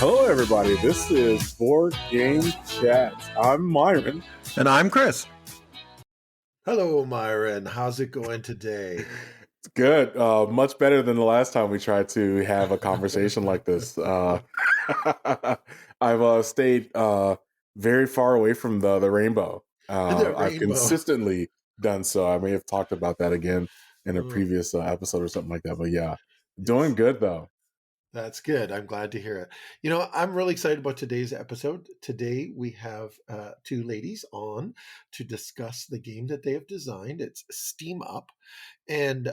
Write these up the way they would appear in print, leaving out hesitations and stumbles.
Hello, everybody. This is Board Game Chats. I'm Myron. And I'm Chris. Hello, Myron. How's it going today? It's good. Much better than the last time we tried to have a conversation like this. I've stayed very far away from the rainbow. I've consistently done so. I may have talked about that again in a previous episode or something like that. But yeah, doing good, though. That's good. I'm glad to hear it. You know, I'm really excited about today's episode. Today we have two ladies on to discuss the game that they have designed. It's Steam Up. And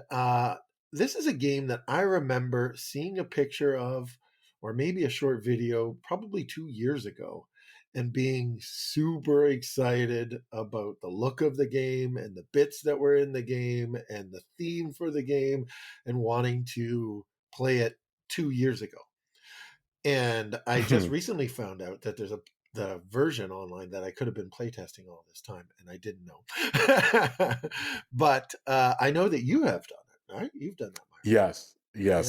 this is a game that I remember seeing a picture of, or maybe a short video, probably 2 years ago, and being super excited about the look of the game and the bits that were in the game and the theme for the game and wanting to play it 2 years ago. And I just recently found out that there's the version online that I could have been playtesting all this time, and I didn't know. But I know that you have done it, right? You've done that, Myron. Yes. Yeah.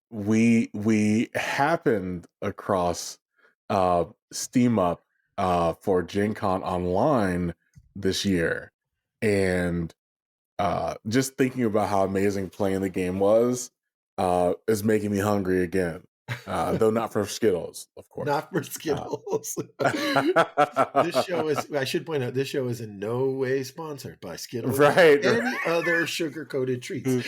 We happened across Steam Up for Gen Con Online this year, and just thinking about how amazing playing the game was is making me hungry again. Though not for Skittles, of course. Not for Skittles. This show is, I should point out, this show is in no way sponsored by Skittles right, or any other sugar-coated treats.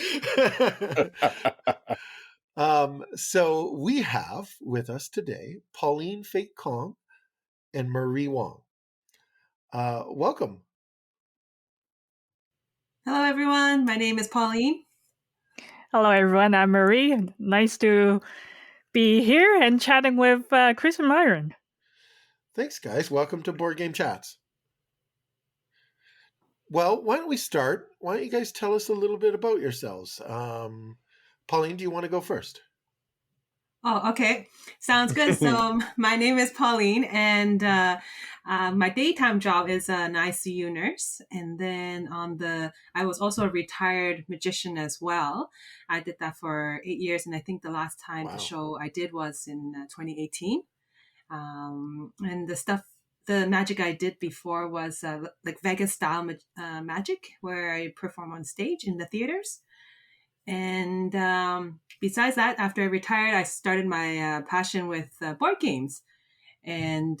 So we have with us today Pauline Fake Kong and Marie Wong. Welcome. Hello, everyone. My name is Pauline. Hello, everyone. I'm Marie. Nice to be here and chatting with Chris and Myron. Thanks, guys. Welcome to Board Game Chats. Well, why don't we start? Why don't you guys tell us a little bit about yourselves? Pauline, do you want to go first? Oh, okay. Sounds good. So my name is Pauline, and my daytime job is an ICU nurse. And then I was also a retired magician as well. I did that for 8 years, and I think the last time the show I did was in 2018. And the magic I did before was like Vegas style magic, where I perform on stage in the theaters. And besides that, after I retired, I started my passion with board games. And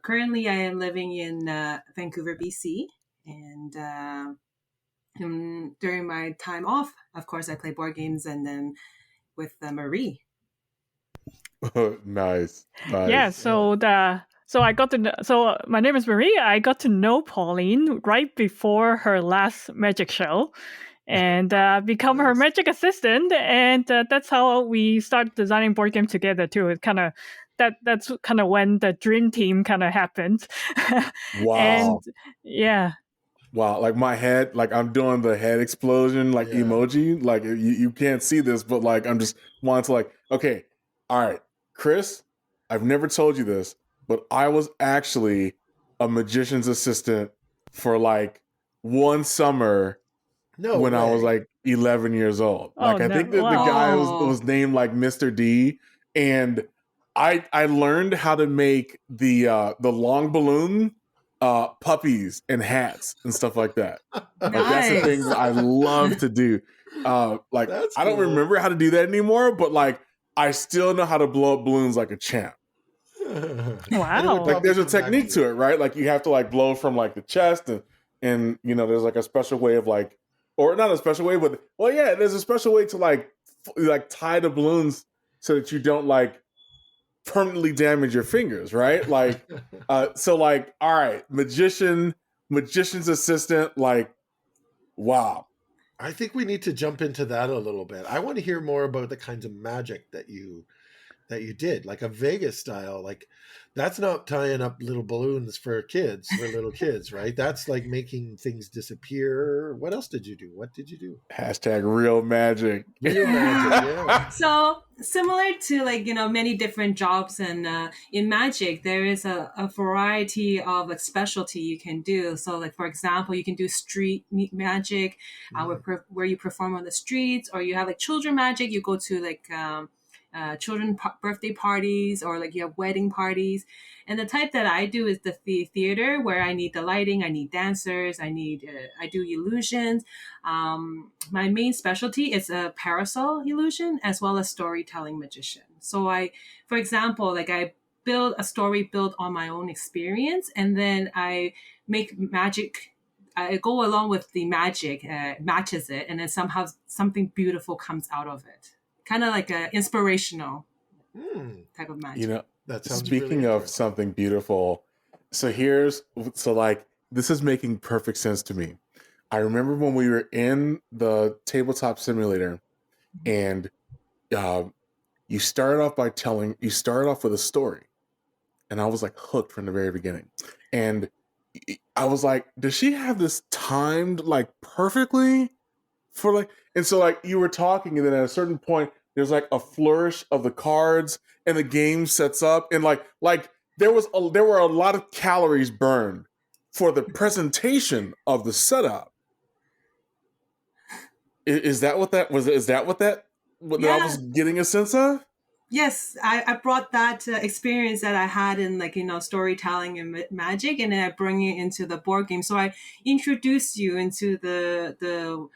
currently I am living in Vancouver, BC. And during my time off, of course, I play board games, and then with Marie. Nice. Yeah, so I got to know, so my name is Marie. I got to know Pauline right before her last magic show, and become her magic assistant, and that's how we start designing board game together too. It kind of that's kind of when the dream team kind of happened. Wow. And yeah. Wow, like my head, like I'm doing the head explosion, like emoji. Like you can't see this, but like I'm just wanting to like, okay, all right, Chris, I've never told you this, but I was actually a magician's assistant for like one summer when I was like 11 years old. Like I think that the guy was named like Mr. D, and I learned how to make the long balloon puppies and hats and stuff like that. Like that's the thing that I love to do. Like I don't remember how to do that anymore, but like I still know how to blow up balloons like a champ. Wow. Like there's a technique to it, right? Like you have to like blow from like the chest, and you know there's like a special way of like, or not a special way, but there's a special way to like tie the balloons so that you don't like permanently damage your fingers, right? Like so like, all right, magician's assistant, like wow. I think we need to jump into that a little bit. I want to hear more about the kinds of magic that you did, like a Vegas style. Like that's not tying up little balloons for little kids, right? That's like making things disappear. What else did you do? What did you do? # real magic. Real magic, yeah. So similar to like, many different jobs, and in magic, there is a variety of like specialty you can do. So like, for example, you can do street magic where you perform on the streets, or you have like children magic. You go to like children birthday parties, or like you have wedding parties. And the type that I do is the theater, where I need the lighting, I need dancers, I do illusions. My main specialty is a parasol illusion as well as storytelling magician. So for example, like I build a story built on my own experience, and then I make magic. I go along with the magic, matches it, and then somehow something beautiful comes out of it. Kind of like an inspirational type of magic. You know, That sounds speaking really of something beautiful, so this is making perfect sense to me. I remember when we were in the tabletop simulator, and you started off with a story, and I was like hooked from the very beginning, and I was like, does she have this timed like perfectly for like? And so like you were talking, and then at a certain point, there's like a flourish of the cards, and the game sets up, and like there were a lot of calories burned for the presentation of the setup. Is that what that was? Is that what that I was getting a sense of? Yes, I brought that experience that I had in storytelling and magic, and then I bring it into the board game. So I introduce you into the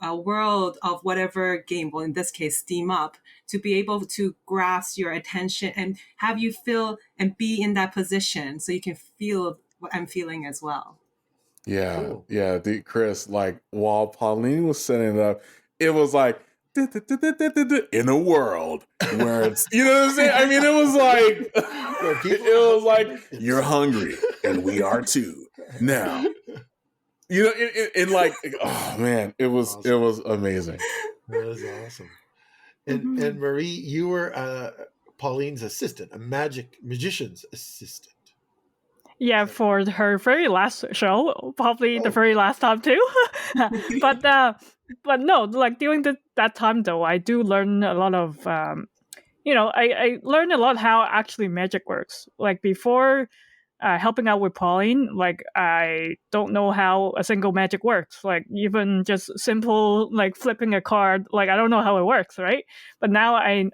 world of whatever game, well in this case Steam Up, to be able to grasp your attention and have you feel and be in that position so you can feel what I'm feeling as well. Yeah, Cool. yeah, Chris, like while Pauline was setting it up, it was like in a world where it's, you know what I'm saying? I mean, it was like you're hungry and we are too. Now, you know, in like, oh man, it was Awesome. it was amazing. That was awesome. And Marie, you were Pauline's assistant, a magician's assistant. Yeah, for her very last show, probably the very last time too. but no, like during that time though, I do learn a lot of, I learned a lot how actually magic works. Like before helping out with Pauline, like I don't know how a single magic works. Like even just simple like flipping a card, like I don't know how it works, right? But now I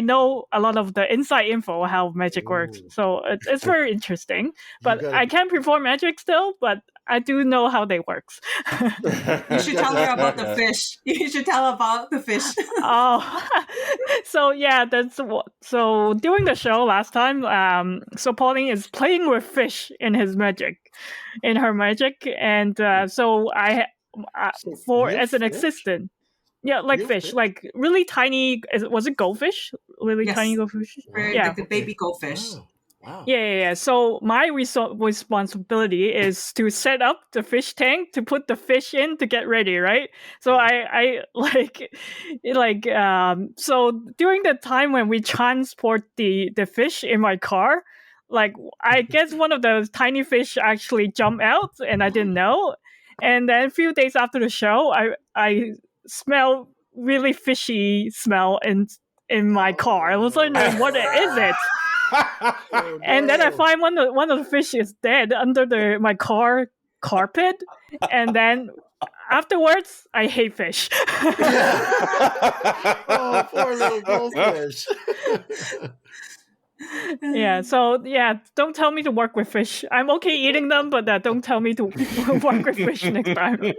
know a lot of the inside info how magic works, so it's very interesting. But I can't perform magic still, but I do know how they works. You should tell her about the fish. You should tell her about the fish. Oh, so yeah, so during the show last time, so Pauline is playing with fish in her magic, and so I as an assistant. Yeah, like fish, like really tiny. Was it goldfish? Really tiny goldfish? Yeah, like the baby goldfish. Wow. Yeah. So my responsibility is to set up the fish tank to put the fish in to get ready, right? So I so during the time when we transport the fish in my car, like I guess one of those tiny fish actually jumped out and I didn't know. And then a few days after the show, I smell really fishy smell in my car. I was like, what is it? And then I find one of the fish is dead under my car carpet. And then afterwards, I hate fish. Oh, poor little goldfish. Yeah, so don't tell me to work with fish. I'm okay eating them, but don't tell me to work with fish next time.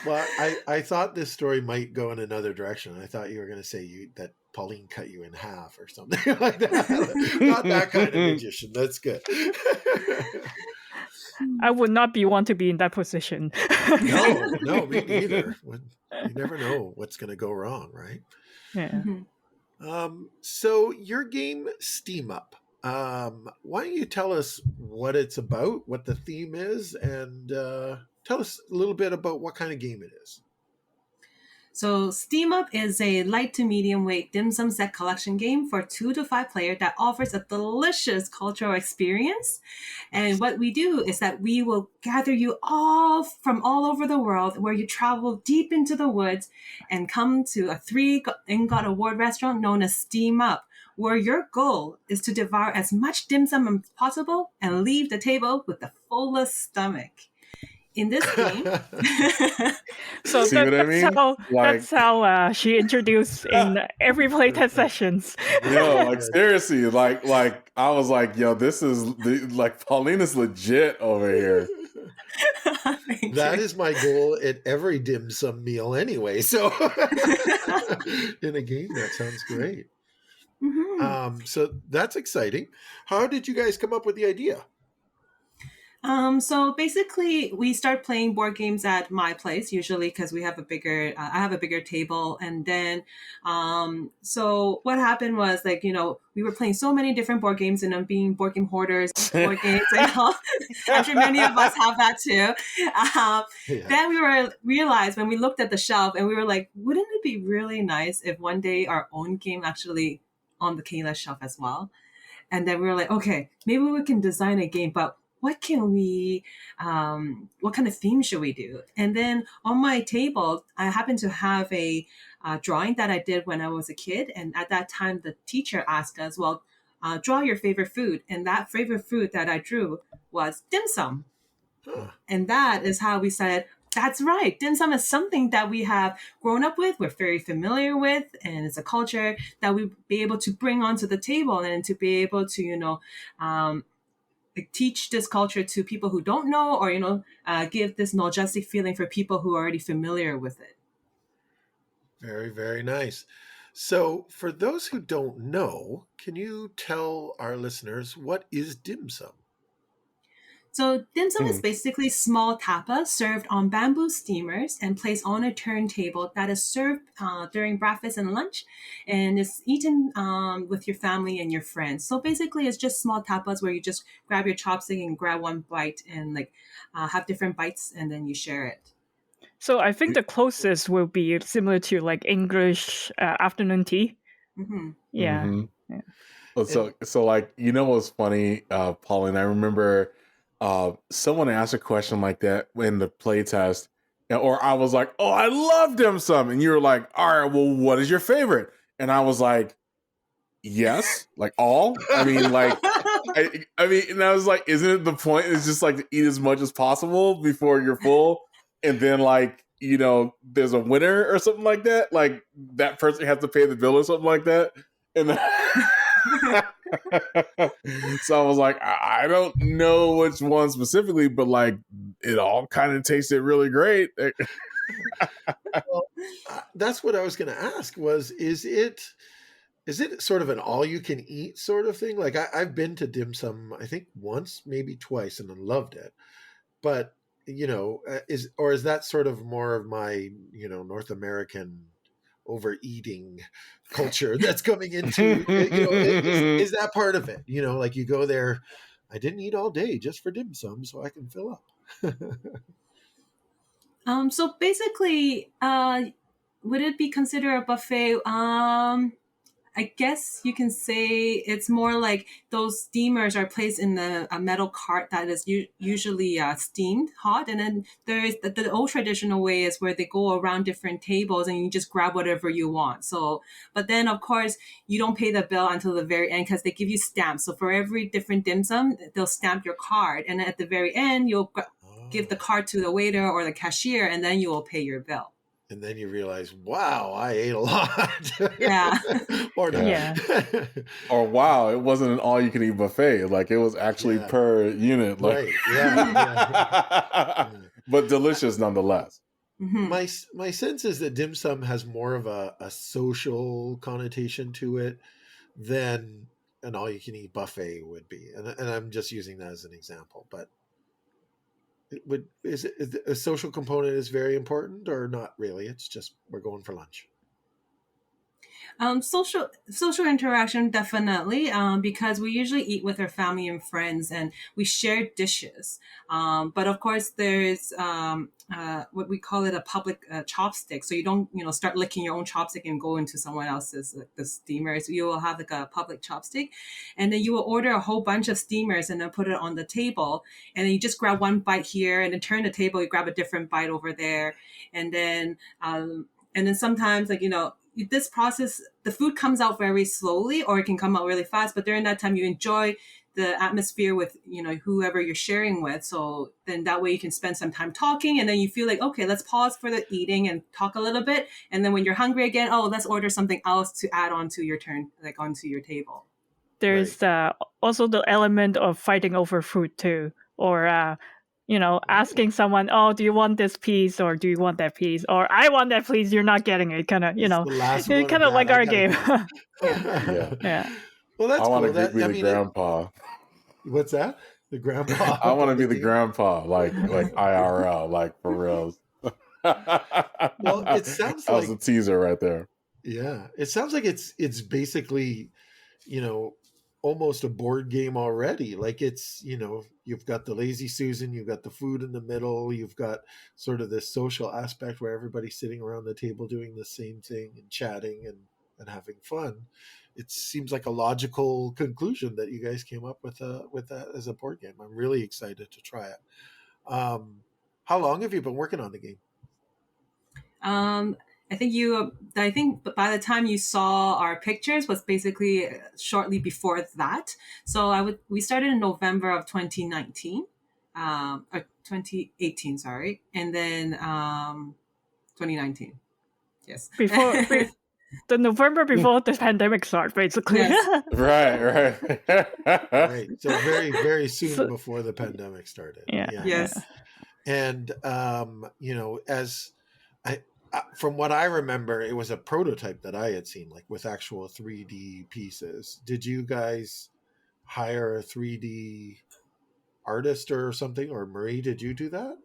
Well, I thought this story might go in another direction. I thought you were going to say that Pauline cut you in half or something like that. Not that kind of magician. That's good. I would not want to be in that position. No, me neither. You never know what's going to go wrong, right? Yeah. Mm-hmm. So your game Steam Up, why don't you tell us what it's about, what the theme is, and tell us a little bit about what kind of game it is. So Steam Up is a light to medium weight dim sum set collection game for 2 to 5 players that offers a delicious cultural experience. And what we do is that we will gather you all from all over the world, where you travel deep into the woods and come to a 3-God Award restaurant known as Steam Up, where your goal is to devour as much dim sum as possible and leave the table with the fullest stomach. in this game. So See what I mean? that's how she introduced in every playtest sessions. Yo, like seriously, like I was like, yo, this is like Pauline is legit over here. That is my goal at every dim sum meal anyway. So in a game, that sounds great. Mm-hmm. So that's exciting. How did you guys come up with the idea? So basically, we start playing board games at my place usually because we have I have a bigger table, and then, so what happened was like we were playing so many different board games and being board game hoarders, board games, and all. I'm sure many of us have that too. Then we realized when we looked at the shelf and we were like, wouldn't it be really nice if one day our own game actually on the Kayla shelf as well? And then we were like, okay, maybe we can design a game, but what can we, what kind of theme should we do? And then on my table, I happen to have a drawing that I did when I was a kid. And at that time, the teacher asked us, well, draw your favorite food. And that favorite food that I drew was dim sum. And that is how we said, that's right. Dim sum is something that we have grown up with, we're very familiar with, and it's a culture that we be able to bring onto the table and to be able to, teach this culture to people who don't know, or give this nostalgic feeling for people who are already familiar with it. Very, very nice. So for those who don't know, can you tell our listeners what is dim sum? So dim sum is basically small tapas served on bamboo steamers and placed on a turntable that is served during breakfast and lunch, and it's eaten with your family and your friends. So basically, it's just small tapas where you just grab your chopstick and grab one bite and have different bites, and then you share it. So I think the closest will be similar to like English afternoon tea. Mm-hmm. Yeah. Mm-hmm. Yeah. Well, so like what's funny, Pauline? I remember someone asked a question like that in the playtest, or I was like, "Oh, I love dim sum," and you were like, "All right, well, what is your favorite?" And I was like, "Yes, like all." I mean, like, I mean, and I was like, "Isn't it the point? Is just like to eat as much as possible before you're full, and then like." There's a winner or something like that. Like that person has to pay the bill or something like that. And so I was like, I don't know which one specifically, but like it all kind of tasted really great. Well, that's what I was going to ask was, is it sort of an all you can eat sort of thing? Like I've been to dim sum, I think once, maybe twice, and I loved it. But is that sort of more of my, North American overeating culture that's coming into, is that part of it? Like you go there, I didn't eat all day just for dim sum so I can fill up. So basically, would it be considered a buffet? I guess you can say it's more like those steamers are placed in a metal cart that is usually steamed hot. And then there is the old traditional way is where they go around different tables and you just grab whatever you want. So, but then of course you don't pay the bill until the very end because they give you stamps. So for every different dim sum, they'll stamp your card. And at the very end, you'll give the card to the waiter or the cashier, and then you will pay your bill. And then you realize, wow, I ate a lot. Yeah. Or not. Yeah. Or wow, it wasn't an all-you-can-eat buffet. Like it was actually per unit. Like, right. Yeah. But delicious nonetheless. Mm-hmm. My sense is that dim sum has more of a social connotation to it than an all-you-can-eat buffet would be. And I'm just using that as an example, but is a social component is very important or not really? It's just we're going for lunch. Social interaction, definitely, because we usually eat with our family and friends and we share dishes. But of course, there's what we call it a public chopstick. So you don't, start licking your own chopstick and go into someone else's, like the steamers. You will have like a public chopstick, and then you will order a whole bunch of steamers and then put it on the table. And then you just grab one bite here and then turn the table, you grab a different bite over there. And then sometimes this process, the food comes out very slowly, or it can come out really fast. But during that time, you enjoy the atmosphere with, you know, whoever you're sharing with. So then that way you can spend some time talking, and then you feel like, okay, let's pause for the eating and talk a little bit. And then when you're hungry again, oh, let's order something else to add on to your turn, like onto your table. There's also the element of fighting over food too, or you know, asking someone, "Oh, do you want this piece or do you want that piece?" Or "I want that piece, you're not getting it." Kind of, you know, kind of like our game. Yeah. Well, that's I want cool. to be the grandpa. What's that? The grandpa. I want to be the grandpa, like IRL, like for real. Well, it sounds like that was a teaser right there. Yeah, it sounds like it's basically, you know, almost a board game already. Like it's, you know, you've got the lazy Susan, you've got the food in the middle, you've got sort of this social aspect where everybody's sitting around the table doing the same thing and chatting and having fun. It seems like a logical conclusion that you guys came up with that as a board game. I'm really excited to try it. How long have you been working on the game? I think by the time you saw our pictures was basically shortly before that. So we started in November of 2019, or 2018, sorry, and then 2019. Yes. Before the November before the pandemic started, basically. Yes. Right. So very, very soon before the pandemic started. Yeah. Yes. And you know, from what I remember, it was a prototype that I had seen, like with actual 3D pieces. Did you guys hire a 3D artist or something? Or Marie, did you do that?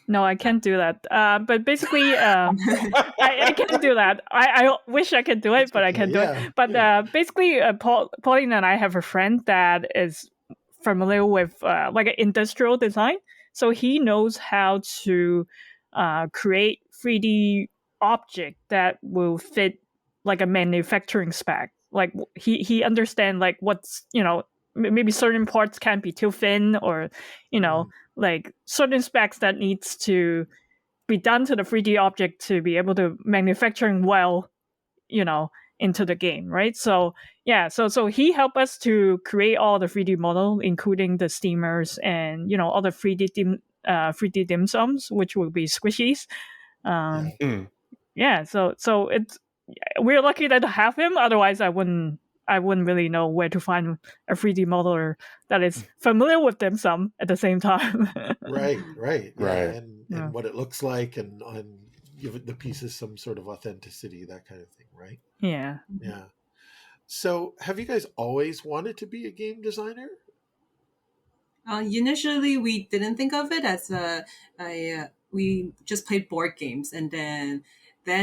No, I can't do that. But basically, I can't do that. I wish I could do it, but I can't do it. But basically, Pauline and I have a friend that is familiar with like an industrial design. So he knows how to create 3D object that will fit like a manufacturing spec. Like he understands like what's, you know, maybe certain parts can't be too thin, or, you know, like certain specs that needs to be done to the 3D object to be able to manufacturing well, you know, into the game, right? So yeah, so he helped us to create all the 3D model, including the steamers and, you know, all the 3D dim sums, which will be squishies. Yeah, so it's, we're lucky to have him. Otherwise, I wouldn't really know where to find a 3D modeler that is familiar with dim sum at the same time. Right. Right. And what it looks like, and give the pieces some sort of authenticity, that kind of thing, right? Yeah. So, have you guys always wanted to be a game designer? Initially, we didn't think of it as we just played board games, and then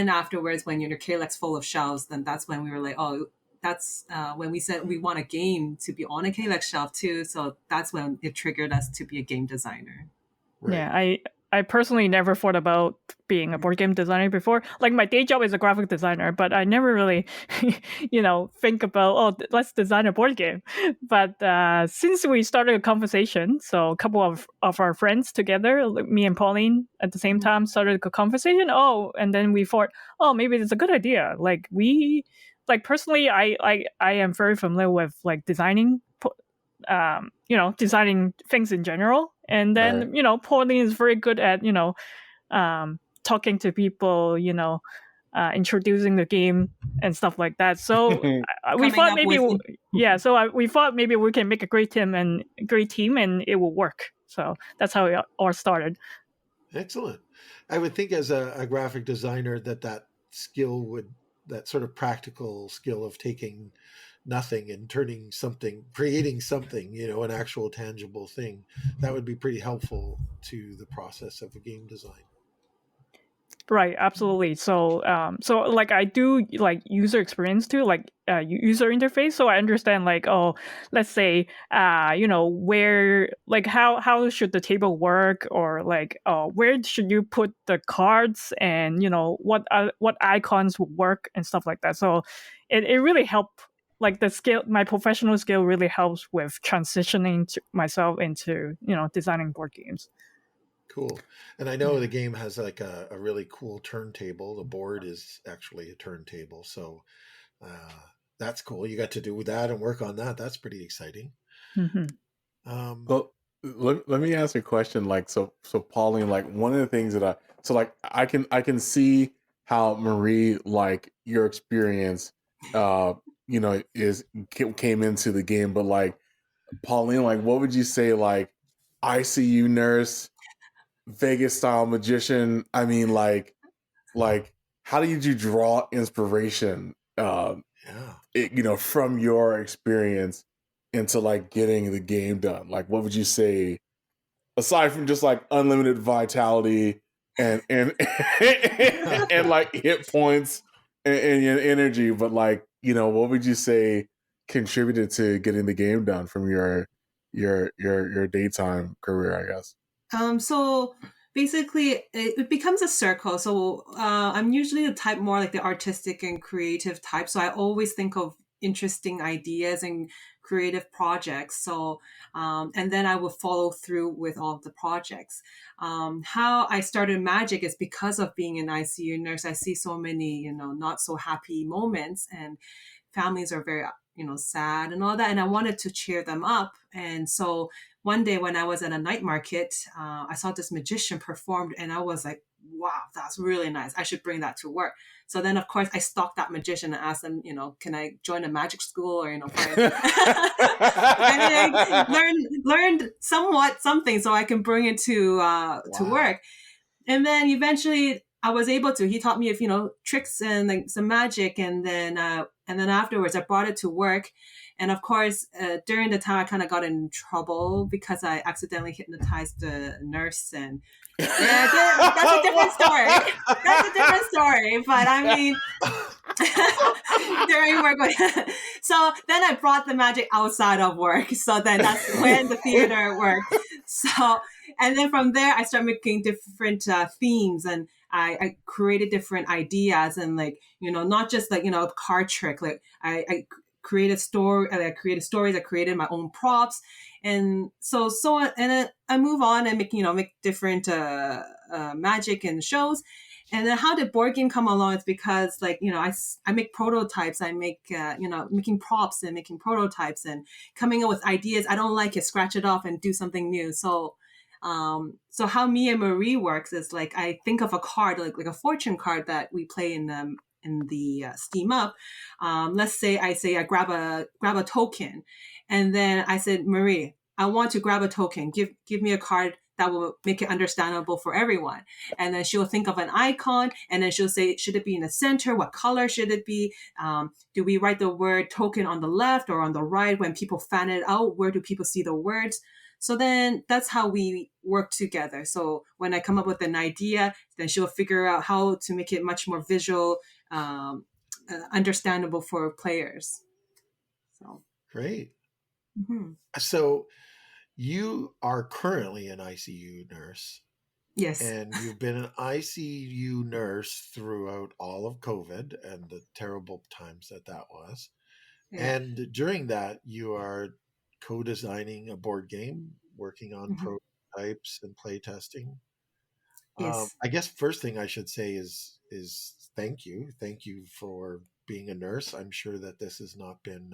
afterwards, when your Kalec's full of shelves, then that's when we were like, oh, that's when we said we want a game to be on a Kalec shelf too. So that's when it triggered us to be a game designer. Right. Yeah, I personally never thought about being a board game designer before. Like my day job is a graphic designer, but I never really, you know, think about, oh, let's design a board game. But since we started a conversation, so a couple of our friends together, like me and Pauline at the same time started a conversation. Oh, and then we thought, oh, maybe it's a good idea. Like personally, I am very familiar with like designing, you know, designing things in general. And then, you know, Pauline is very good at, you know, talking to people, you know, introducing the game and stuff like that. So we thought maybe, we thought maybe we can make a great team and it will work. So that's how it all started. Excellent. I would think as a graphic designer that sort of practical skill of taking nothing and creating something, you know, an actual tangible thing, that would be pretty helpful to the process of a game design. Right, absolutely. So like I do like user experience too, like user interface. So I understand like, oh, let's say, you know, where, like how should the table work, or like, where should you put the cards, and, you know, what icons will work and stuff like that. So it really helped. Like my professional skill really helps with transitioning myself into, you know, designing board games. Cool. And I know the game has like a really cool turntable. The board is actually a turntable. So that's cool. You got to do that and work on that. That's pretty exciting. Well, let me ask you a question. Like, so Pauline, like one of the things that I can see how Marie, like your experience, came into the game, but like Pauline, like what would you say, like ICU nurse, Vegas style magician? I mean, like how did you draw inspiration, from your experience into like getting the game done? Like, what would you say, aside from just like unlimited vitality and and like hit points and your energy, but like, what would you say contributed to getting the game done from your daytime career, I guess? So basically it becomes a circle. So I'm usually the type more like the artistic and creative type. So I always think of interesting ideas and creative projects. So and then I will follow through with all of the projects. How I started magic is because of being an ICU nurse. I see so many, not so happy moments, and families are very sad and all that, and I wanted to cheer them up. And so one day when I was at a night market, I saw this magician performed, and I was like, wow, that's really nice. I should bring that to work. So then, of course, I stalked that magician and asked them, can I join a magic school or, find and I learned something so I can bring it to work. And then eventually I was able to. He taught me, tricks and like some magic, and then afterwards I brought it to work. And of course, during the time I kind of got in trouble because I accidentally hypnotized the nurse, and that's a different story. That's a different story. But I mean, during work, so then I brought the magic outside of work. So then that's when the theater worked. So, and then from there, I started making different themes, and I created different ideas, and like, not just like, a card trick. Like I created stories, I created my own props. And so and then I move on and make different magic and shows. And then how did board game come along? It's because like, I make prototypes. I make, making props and making prototypes and coming up with ideas. I don't like it, scratch it off and do something new. So how me and Marie works is like, I think of a card, like a fortune card that we play in the Steam Up. Let's say I grab a token, and then I said, Marie, I want to grab a token. Give me a card that will make it understandable for everyone. And then she'll think of an icon, and then she'll say, should it be in the center? What color should it be? Do we write the word token on the left or on the right? When people fan it out, where do people see the words? So then that's how we work together. So when I come up with an idea, then she'll figure out how to make it much more visual, understandable for players. So great. Mm-hmm. So you are currently an ICU nurse. Yes. And you've been an ICU nurse throughout all of COVID and the terrible times that was. Yeah. And during that, you are co-designing a board game, working on prototypes and play testing. Yes. I guess first thing I should say is thank you. Thank you for being a nurse. I'm sure that this has not been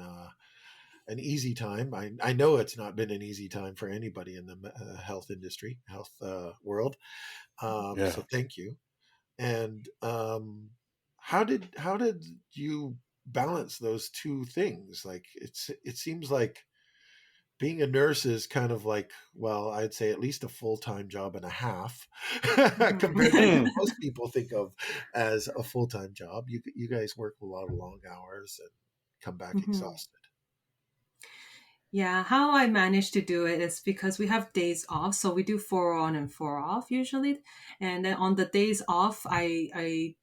an easy time. I know it's not been an easy time for anybody in the health industry, health world. So thank you. And how did you balance those two things? Like it seems like being a nurse is kind of like, well, I'd say at least a full-time job and a half compared to what most people think of as a full-time job. You guys work a lot of long hours and come back exhausted. Yeah, how I manage to do it is because we have days off. So we do 4 on and 4 off usually. And then on the days off, I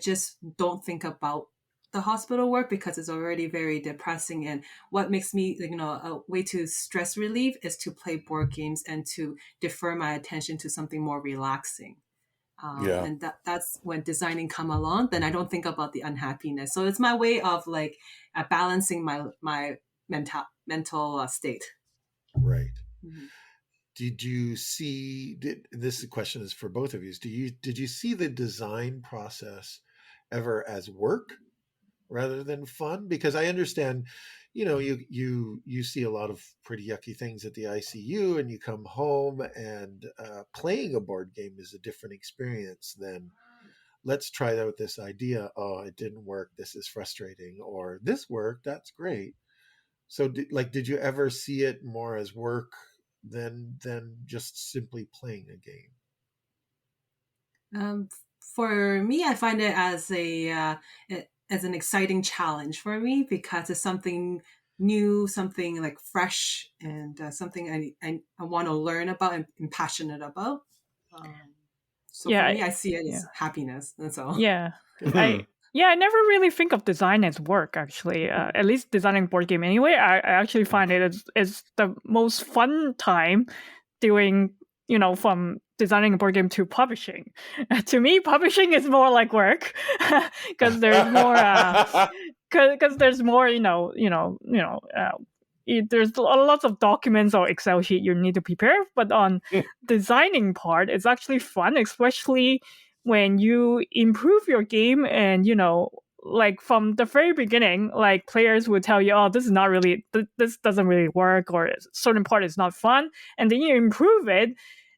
just don't think about the hospital work because it's already very depressing. And what makes me, a way to stress relief is to play board games and to defer my attention to something more relaxing. And that's when designing come along, then I don't think about the unhappiness. So it's my way of like balancing my mental state. Right. did you see? This question is for both of you. Did you see the design process ever as work rather than fun? Because I understand, you see a lot of pretty yucky things at the ICU, and you come home, and playing a board game is a different experience than let's try out this idea. Oh, it didn't work. This is frustrating. Or this worked. That's great. So, did you ever see it more as work than just simply playing a game? For me, I find it as as an exciting challenge for me, because it's something new, something like fresh, and something I want to learn about and am passionate about. So for me, I see it as happiness. That's all. Yeah. I never really think of design as work, actually. At least designing board game anyway. I actually find it is the most fun time doing, from designing a board game to publishing. To me, publishing is more like work because there's more, because there's more, there's lots of documents or Excel sheet you need to prepare. But on designing part, it's actually fun, especially when you improve your game, and like from the very beginning, like players will tell you, oh, this is not really, this doesn't really work, or a certain part is not fun, and then you improve it,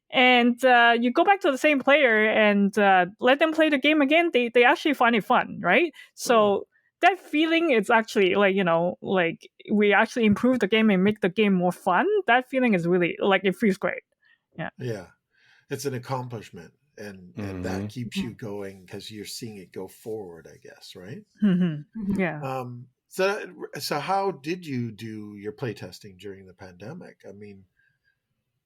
and you go back to the same player and let them play the game again. They actually find it fun, right? So that feeling is actually like we actually improve the game and make the game more fun. That feeling is really like, it feels great. Yeah, it's an accomplishment. And that keeps you going because you're seeing it go forward, I guess, right? Yeah. So how did you do your playtesting during the pandemic? I mean,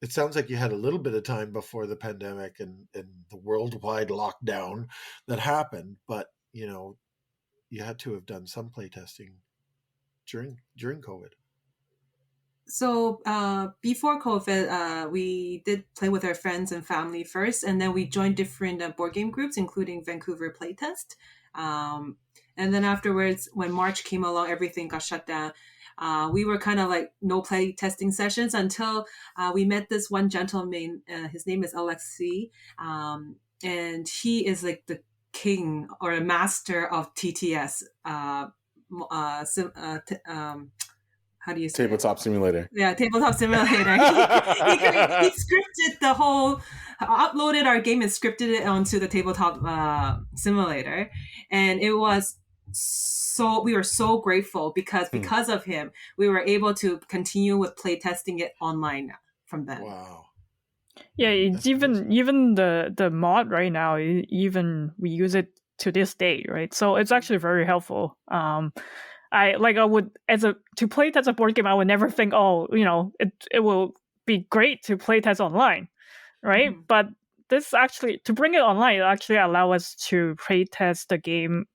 it sounds like you had a little bit of time before the pandemic and the worldwide lockdown that happened, but you had to have done some playtesting during COVID. So before COVID, we did play with our friends and family first, and then we joined different board game groups, including Vancouver Playtest. And then afterwards, when March came along, everything got shut down. We were kind of like no play testing sessions until we met this one gentleman. His name is Alexei, and he is like the king or a master of TTS. How do you say Tabletop Simulator? Yeah, Tabletop Simulator. he scripted the whole, uploaded our game and scripted it onto the Tabletop Simulator, and it was we were so grateful because of him, we were able to continue with play testing it online from then. Wow. Yeah, it's even the mod right now, even we use it to this day, right? So it's actually very helpful. I would, to play test a board game, I would never think, it will be great to play test online, right? But this actually, to bring it online, it actually allow us to play test the game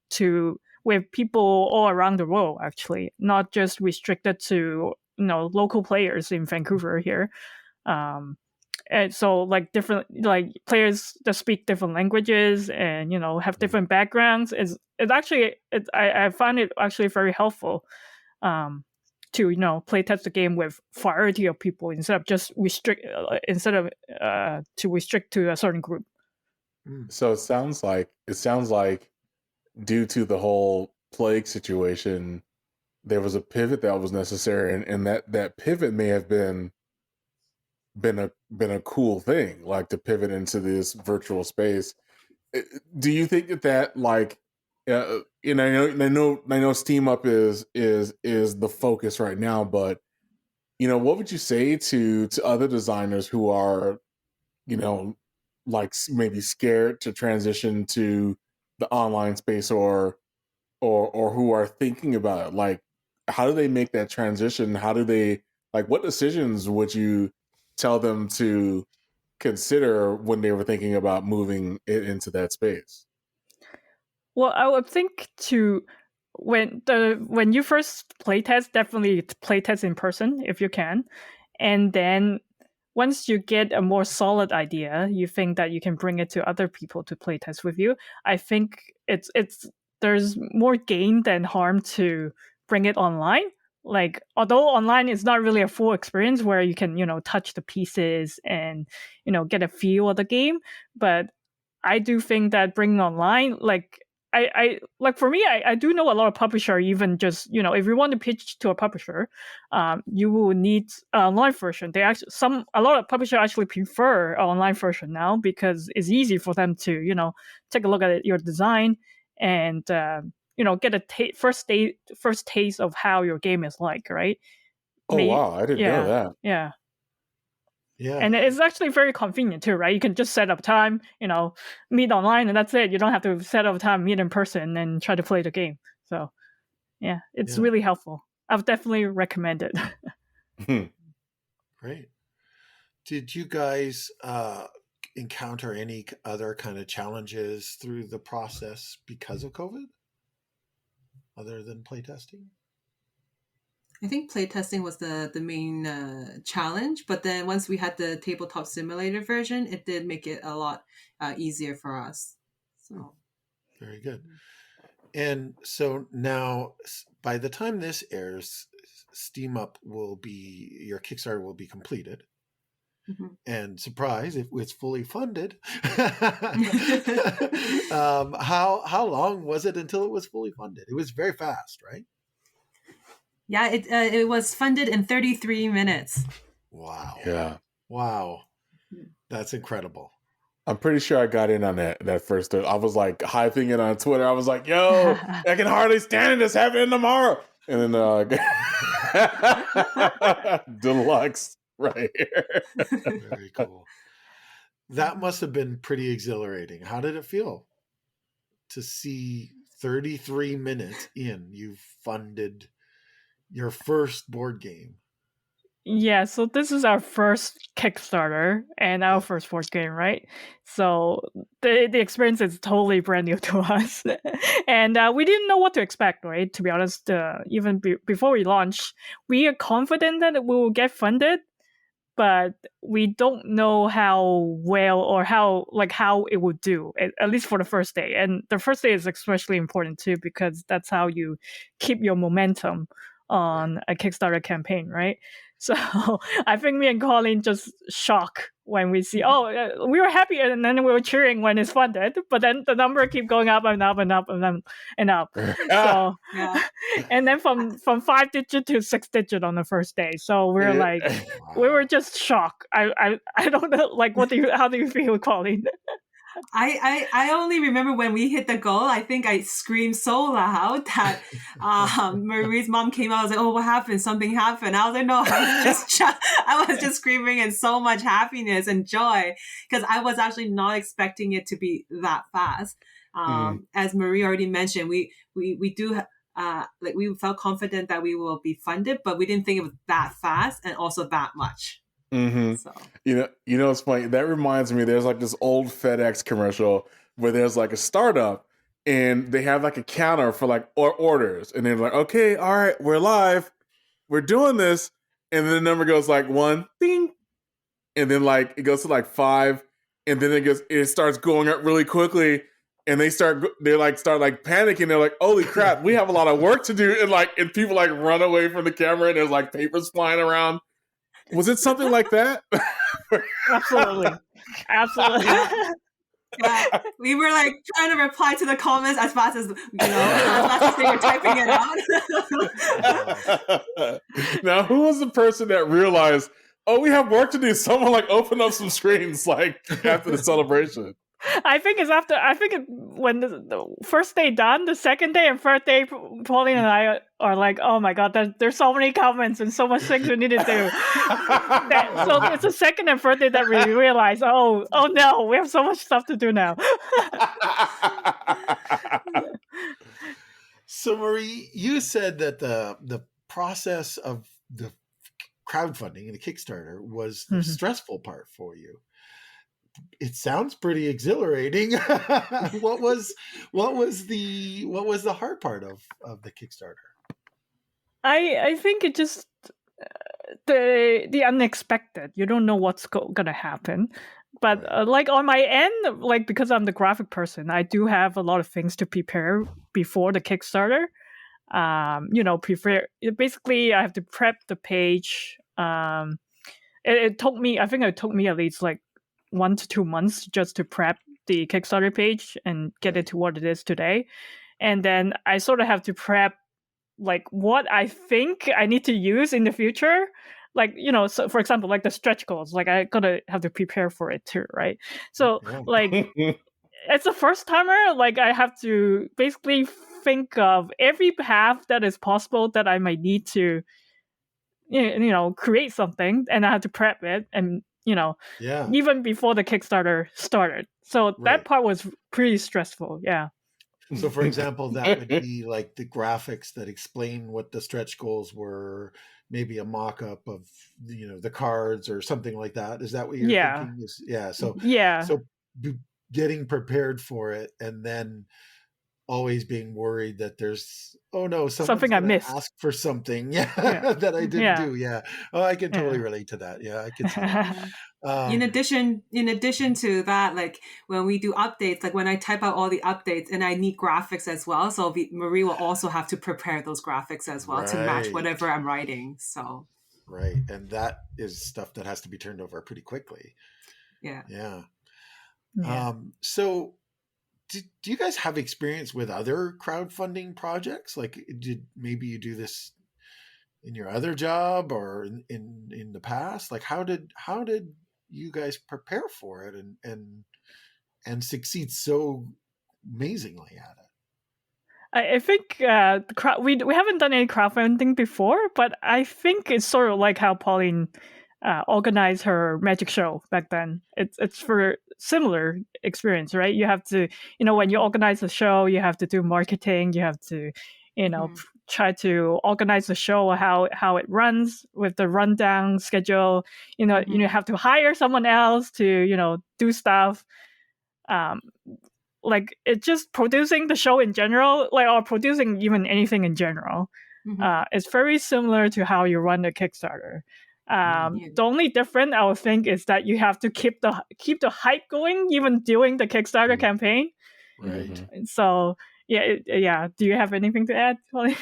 with people all around the world, actually, not just restricted to local players in Vancouver here. And so different players that speak different languages and have different backgrounds I find it actually very helpful to play test the game with variety of people instead of just restrict to a certain group. So it sounds like due to the whole plague situation, there was a pivot that was necessary, and that pivot may have been a cool thing, like to pivot into this virtual space. Do you think that I know Steam Up is the focus right now, but what would you say to other designers who are maybe scared to transition to the online space, or who are thinking about it? Like, how do they make that transition? How do they, what decisions would you tell them to consider when they were thinking about moving it into that space? Well, I would think when you first playtest, definitely playtest in person if you can, and then once you get a more solid idea, you think that you can bring it to other people to playtest with you. I think there's more gain than harm to bring it online. like, although online is not really a full experience where you can, touch the pieces and, get a feel of the game, but I do think that bringing online, like, I like, for me, I do know a lot of publisher, even just, if you want to pitch to a publisher, you will need an online version. A lot of publishers actually prefer an online version now because it's easy for them to, take a look at your design and, get a first taste of how your game is like, right? Oh, wow. I didn't know that. Yeah. Yeah. And it's actually very convenient too, right? You can just set up time, meet online, and that's it. You don't have to set up time, meet in person, and try to play the game. So, yeah, it's really helpful. I would definitely recommend it. Great. Did you guys encounter any other kind of challenges through the process because of COVID, other than playtesting? I think playtesting was the main challenge, but then once we had the tabletop simulator version, it did make it a lot easier for us. So very good. And so now, by the time this airs, your Kickstarter will be completed. Mm-hmm. And surprise, it's fully funded. How long was it until it was fully funded? It was very fast, right? Yeah, it was funded in 33 minutes. Wow. Yeah. Wow. That's incredible. I'm pretty sure I got in on that first. I was like hyping it on Twitter. I was like, yo, I can hardly stand it. It's happening tomorrow. And then deluxe right here. Very cool. That must have been pretty exhilarating. How did it feel to see 33 minutes in, you've funded your first board game? Yeah, so this is our first Kickstarter and our first board game, right? So the experience is totally brand new to us. And we didn't know what to expect, right? To be honest, even before we launched, we are confident that we will get funded, but we don't know how well or how it would do, at least for the first day. And the first day is especially important too, because that's how you keep your momentum on a Kickstarter campaign, right? So I think me and Colleen just shocked when we see, we were happy and then we were cheering when it's funded, but then the number keep going up and up and up and up. So, and then from 5-digit to 6-digit on the first day. So we're like, we were just shocked. I don't know, like, how do you feel, Colleen? I only remember when we hit the goal, I think I screamed so loud that Marie's mom came out and was like, oh, what happened? Something happened. I was like, no, I was just screaming in so much happiness and joy because I was actually not expecting it to be that fast. As Marie already mentioned, we do we felt confident that we will be funded, but we didn't think it was that fast and also that much. Mm-hmm. So. You know, it's funny. That reminds me, there's like this old FedEx commercial where there's like a startup and they have like a counter for like orders. And they're like, okay, all right, we're live. We're doing this. And then the number goes like 1, ding. And then like it goes to like 5. And then it starts going up really quickly. And they start panicking. They're like, holy crap, we have a lot of work to do. And people like run away from the camera and there's like papers flying around. Was it something like that? Absolutely. Yeah, we were like trying to reply to the comments as fast as they were typing it out. Now, who was the person that realized, oh, we have work to do? Someone like opened up some screens like after the celebration. I think when the first day done, the second day and third day, Pauline and I are like, oh my god, there's so many comments and so much things we need to do. So it's the second and third day that we realize, oh no, we have so much stuff to do now. So Marie, you said that the process of the crowdfunding and the Kickstarter was the stressful part for you. It sounds pretty exhilarating. What was the hard part of the Kickstarter? I think it just the unexpected. You don't know what's gonna happen. But like on my end, like because I'm the graphic person, I do have a lot of things to prepare before the Kickstarter. prepare. Basically, I have to prep the page. It took me, I think it took me at least like 1 to 2 months just to prep the Kickstarter page and get it to what it is today. And then I sort of have to prep like what I think I need to use in the future. Like, so for example, like the stretch goals, like I gotta have to prepare for it too, right? So like, it's a first timer, like I have to basically think of every path that is possible that I might need to create something, and I have to prep it, and even before the Kickstarter started. So that part was pretty stressful. Yeah. So for example, that would be like the graphics that explain what the stretch goals were, maybe a mock-up of the cards or something like that. Is that what you're thinking? So getting prepared for it, and then always being worried that there's something I missed, ask for something that I didn't do. I can totally relate to that. I can see that. In addition to that, like when we do updates, like when I type out all the updates, and I need graphics as well, so Marie will also have to prepare those graphics as well to match whatever I'm writing. So and that is stuff that has to be turned over pretty quickly. So do you guys have experience with other crowdfunding projects? Like, did maybe you do this in your other job or in the past? Like, how did you guys prepare for it and succeed so amazingly at it? I think we haven't done any crowdfunding before, but I think it's sort of like how Pauline organized her magic show back then. It's for similar experience, right? You have to, when you organize a show, you have to do marketing. You have to, try to organize the show, how it runs with the rundown schedule. You have to hire someone else to do stuff. Like it's just producing the show in general, like or producing even anything in general. It's very similar to how you run a Kickstarter. The only difference I would think is that you have to keep the hype going even during the Kickstarter campaign. Right. So yeah. Do you have anything to add, Pauline?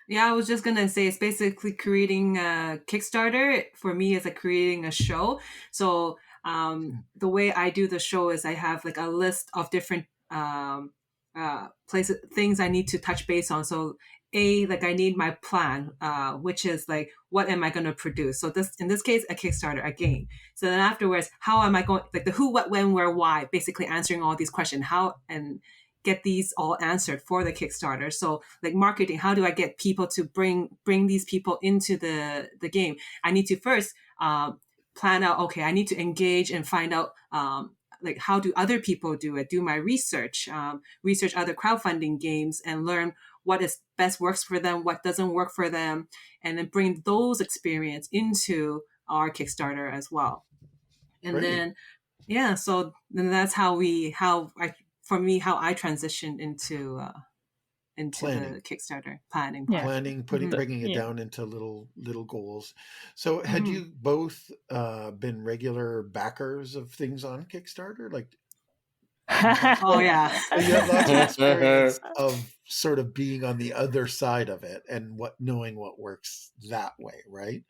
Yeah, I was just gonna say it's basically creating a Kickstarter for me is like creating a show. So the way I do the show is I have like a list of different places, things I need to touch base on. So like I need my plan, which is like, what am I going to produce? So in this case, a Kickstarter, a game. So then afterwards, how am I going, like the who, what, when, where, why, basically answering all these questions, how, and get these all answered for the Kickstarter. So like marketing, how do I get people to bring these people into the game? I need to first plan out, okay, I need to engage and find out, like how do other people do it, do my research, research other crowdfunding games and learn what is best works for them, what doesn't work for them, and then bring those experience into our Kickstarter as well. And then, so then that's how I transitioned into planning. The Kickstarter planning. Bringing it down into little goals. So had you both been regular backers of things on Kickstarter? Like, oh yeah, you have lots of experience of sort of being on the other side of it and knowing what works that way, right?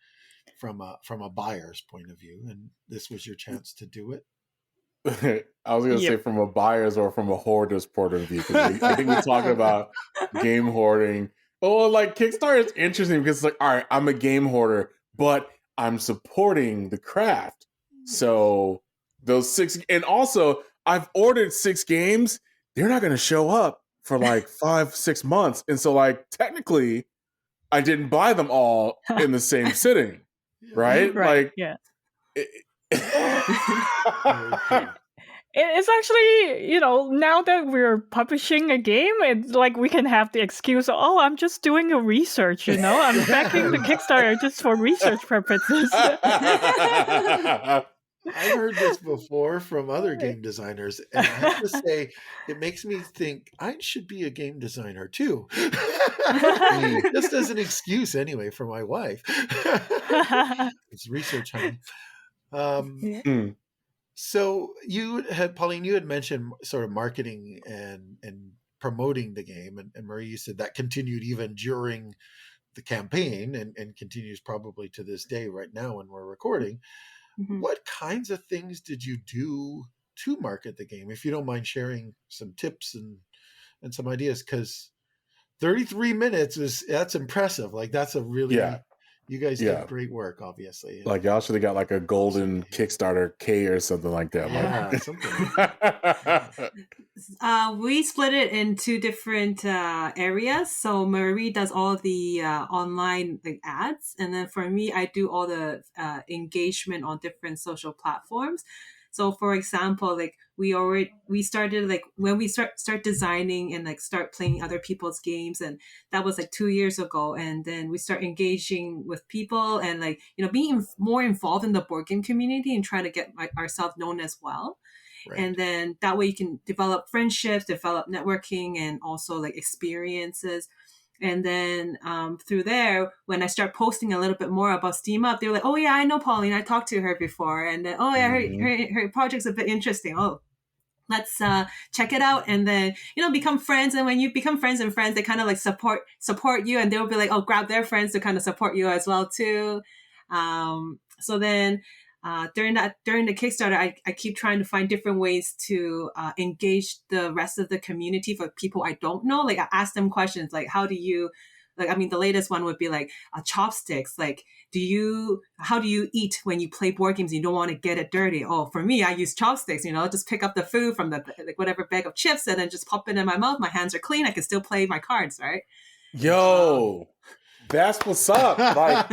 From a buyer's point of view, and this was your chance to do it. I was going to say from a buyer's or from a hoarder's point of view, because I think we're talking about game hoarding. Oh, like Kickstarter is interesting because it's like, all right, I'm a game hoarder, but I'm supporting the craft. So those 6, and also I've ordered 6 games. They're not going to show up for like 5-6 months. And so like technically I didn't buy them all in the same sitting. Right? Like, yeah. It's actually, now that we're publishing a game, it's like we can have the excuse, I'm just doing a research, I'm backing the Kickstarter just for research purposes. I've heard this before from other game designers, and I have to say, it makes me think I should be a game designer too. Just as an excuse anyway for my wife. It's research, honey. So Pauline, you had mentioned sort of marketing and promoting the game. And Marie, you said that continued even during the campaign and continues probably to this day right now when we're recording. Mm-hmm. What kinds of things did you do to market the game? If you don't mind sharing some tips and some ideas, because 33 minutes that's impressive. Like that's a really, you guys did great work, obviously. Like y'all should have got like a golden Kickstarter K or something like that. Yeah, something. We split it in 2 different areas. So Marie does all the online like ads, and then for me, I do all the engagement on different social platforms. So for example, like we started like when we start designing and like start playing other people's games, and that was like 2 years ago. And then we start engaging with people and like, you know, being more involved in the board game community and try to get ourselves known as well. Right. And then that way you can develop friendships, develop networking, and also like experiences. And then through there, when I start posting a little bit more about Steam Up, they're like, oh yeah, I know Pauline. I talked to her before. And then, oh yeah, her project's a bit interesting. Oh, let's check it out. And then, you know, become friends. And when you become friends, they kind of like support you. And they'll be like, oh, grab their friends to kind of support you as well too. So then during the Kickstarter, I keep trying to find different ways to engage the rest of the community for people I don't know. Like I ask them questions like, how do you, like, I mean, the latest one would be like chopsticks. Like, how do you eat when you play board games and you don't want to get it dirty? Oh, for me, I use chopsticks, you know, just pick up the food from the, like whatever bag of chips and then just pop it in my mouth. My hands are clean. I can still play my cards, right? Yo. That's what's up. Like,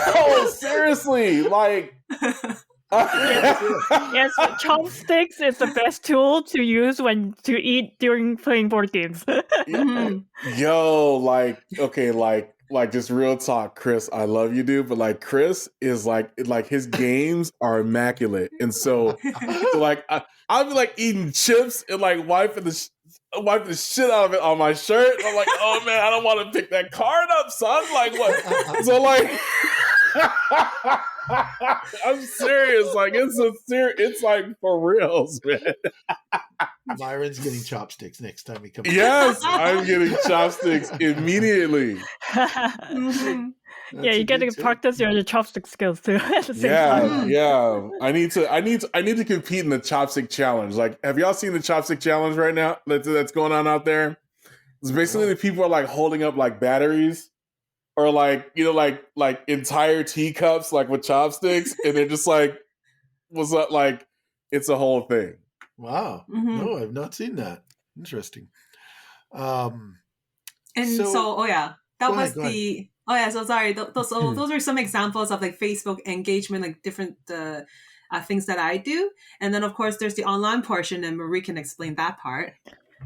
yo, seriously, like, yes, chopsticks is the best tool to use when to eat during playing board games. Yo, like, okay, like just real talk, Chris. I love you, dude, but like, Chris is like his games are immaculate, and so like, I'll be like eating chips and like wiping the shit out of it on my shirt. I'm like, oh man, I don't want to pick that card up, son. Like what? So like, I'm serious. Like it's like for reals, man. Myron's getting chopsticks next time he comes. Yes, I'm getting chopsticks immediately. Yeah, you get to practice your chopstick skills too at the same time. Yeah. I need to compete in the chopstick challenge. Like, have y'all seen the chopstick challenge right now that's going on out there? It's basically the people are like holding up like batteries or like, you know, like entire teacups like with chopsticks, and they're just like, what's up? Like, it's a whole thing. Wow. No, I've not seen that. Interesting. Oh yeah, that was the. Oh yeah, so sorry. Those are some examples of like Facebook engagement, like different things that I do, and then of course there's the online portion, and Marie can explain that part.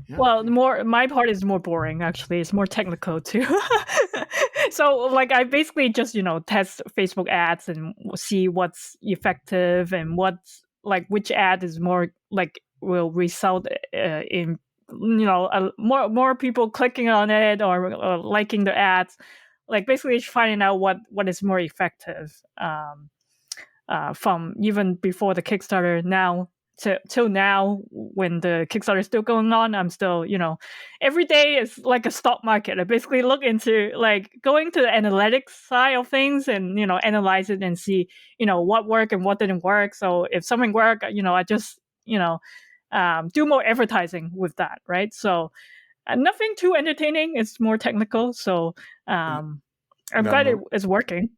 Yeah. Well, my part is more boring. Actually, it's more technical too. So, like, I basically just test Facebook ads and see what's effective and what's like which ad is more like will result in more people clicking on it or liking the ads. Like basically finding out what is more effective from even before the Kickstarter now till now when the Kickstarter is still going on. I'm still, every day is like a stock market. I basically look into like going to the analytics side of things and, analyze it and see, what worked and what didn't work. So if something worked, I just, do more advertising with that. Right. So nothing too entertaining. It's more technical. So I'm glad it's working.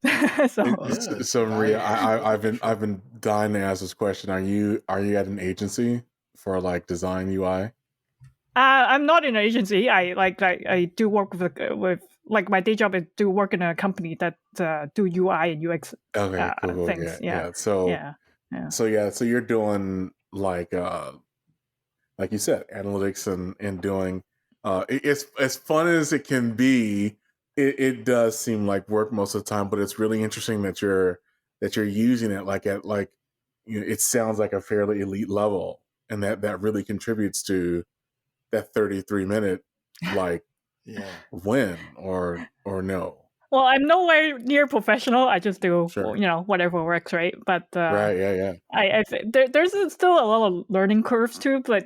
So Maria, I've been dying to ask this question. Are you at an agency for like design UI? I'm not in an agency. I do work with like my day job is do work in a company that do UI and UX things. Yeah. So you're doing like you said, analytics and doing it's as fun as it can be. It does seem like work most of the time, but it's really interesting that you're using it like at like it sounds like a fairly elite level, and that really contributes to that 33-minute like win or no. Well, I'm nowhere near professional. I just do whatever works, right? But right, yeah. There's still a lot of learning curves too, but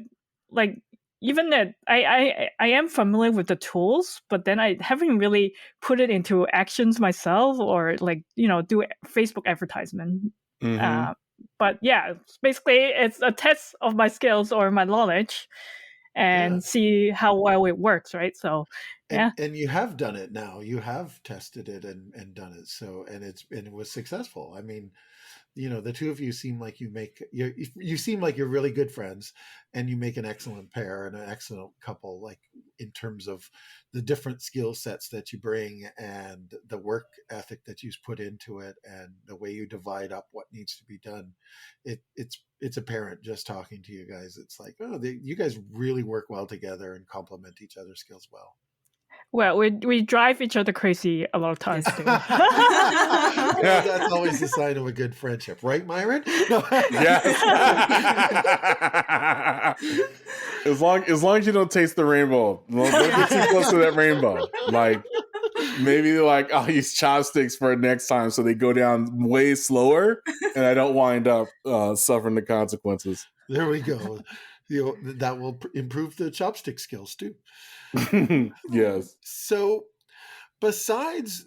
like even that I am familiar with the tools, but then I haven't really put it into actions myself, or like, do Facebook advertisement. Mm-hmm. But yeah, basically it's a test of my skills or my knowledge, and Yeah. see how well it works, right? So yeah. And you have done it now. You have tested it and done it. So and it was successful. I mean, the two of you seem like you seem like you're really good friends, and you make an excellent pair and an excellent couple, like in terms of the different skill sets that you bring and the work ethic that you put into it and the way you divide up what needs to be done. It's apparent just talking to you guys. It's like, you guys really work well together and complement each other's skills well. Well, we drive each other crazy a lot of times too. Well, that's always a sign of a good friendship, right, Myron? Yes. as long as you don't taste the rainbow, don't get too close to that rainbow. Like, maybe like I'll use chopsticks for next time, so they go down way slower, and I don't wind up suffering the consequences. There we go. That will improve the chopstick skills too. Yes. So, besides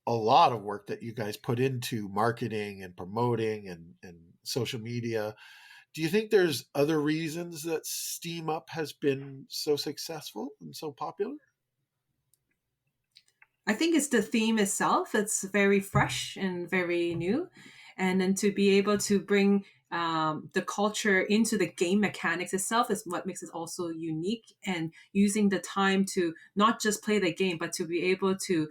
a lot of work that you guys put into marketing and promoting and social media, do you think there's other reasons that Steam Up has been so successful and so popular? I think it's the theme itself. It's very fresh and very new. And then to be able to bring the culture into the game mechanics itself is what makes it also unique. And using the time to not just play the game, but to be able to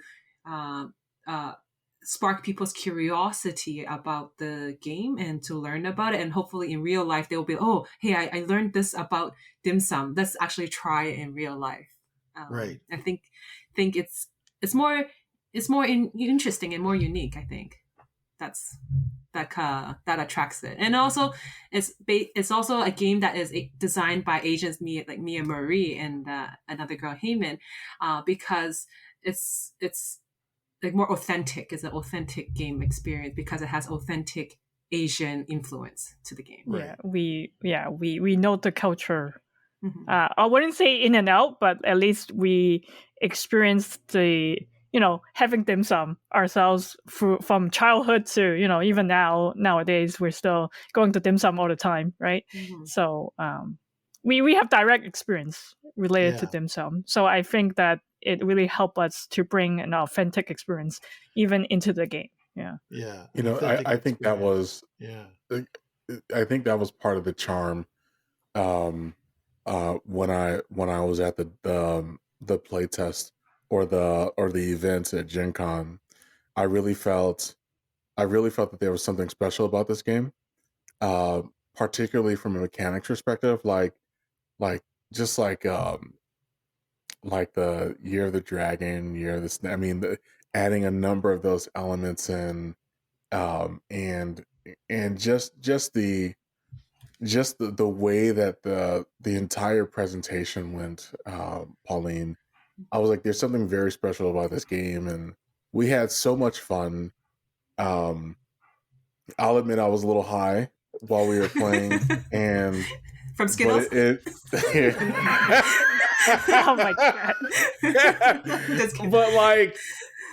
spark people's curiosity about the game and to learn about it. And hopefully in real life, they'll be, oh, hey, I learned this about dim sum. Let's actually try it in real life. Right. I think it's more interesting and more unique. I think that attracts it, and also it's also a game that is designed by agents Mia Marie and another girl Heyman, because it's like more authentic. It's an authentic game experience because it has authentic Asian influence to the game. Right. We know the culture. Mm-hmm. I wouldn't say in and out, but at least we experienced the having dim sum ourselves from childhood to even nowadays we're still going to dim sum all the time, right? Mm-hmm. So we have direct experience related to dim sum, so I think that it really helped us to bring an authentic experience even into the game. Yeah. I think that was I think that was part of the charm when I was at the play test or the events at Gen Con. I really felt that there was something special about this game, particularly from a mechanics perspective, like the Year of the Dragon, Year of the I mean, adding a number of those elements in, and just the way that the entire presentation went, Pauline, I was like, there's something very special about this game, and we had so much fun. I'll admit I was a little high while we were playing, and from Skittles. Oh my god!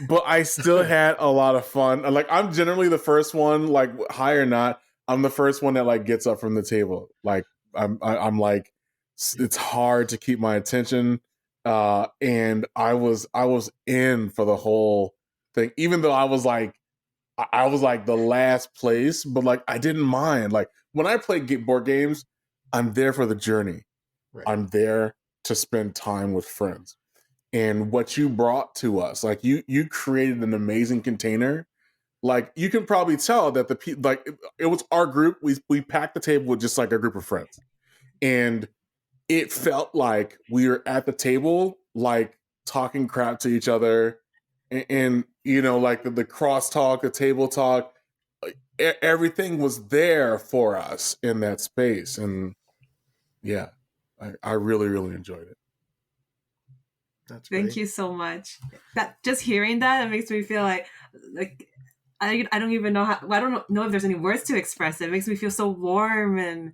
But I still had a lot of fun. Like, I'm generally the first one, like high or not, I'm the first one that like gets up from the table. Like I'm like, it's hard to keep my attention. And I was in for the whole thing, even though I was like the last place, but like I didn't mind. Like, when I play board games, I'm there for the journey. Right. I'm there to spend time with friends. And what you brought to us, like you created an amazing container. Like, you can probably tell that it was our group. We packed the table with just like a group of friends, and it felt like we were at the table, like talking crap to each other, and like the crosstalk, the table talk, everything was there for us in that space. And yeah, I really, really enjoyed it. That's great. Thank you so much. That just hearing that, it makes me feel like I don't even know how. I don't know if there's any words to express it. It makes me feel so warm, and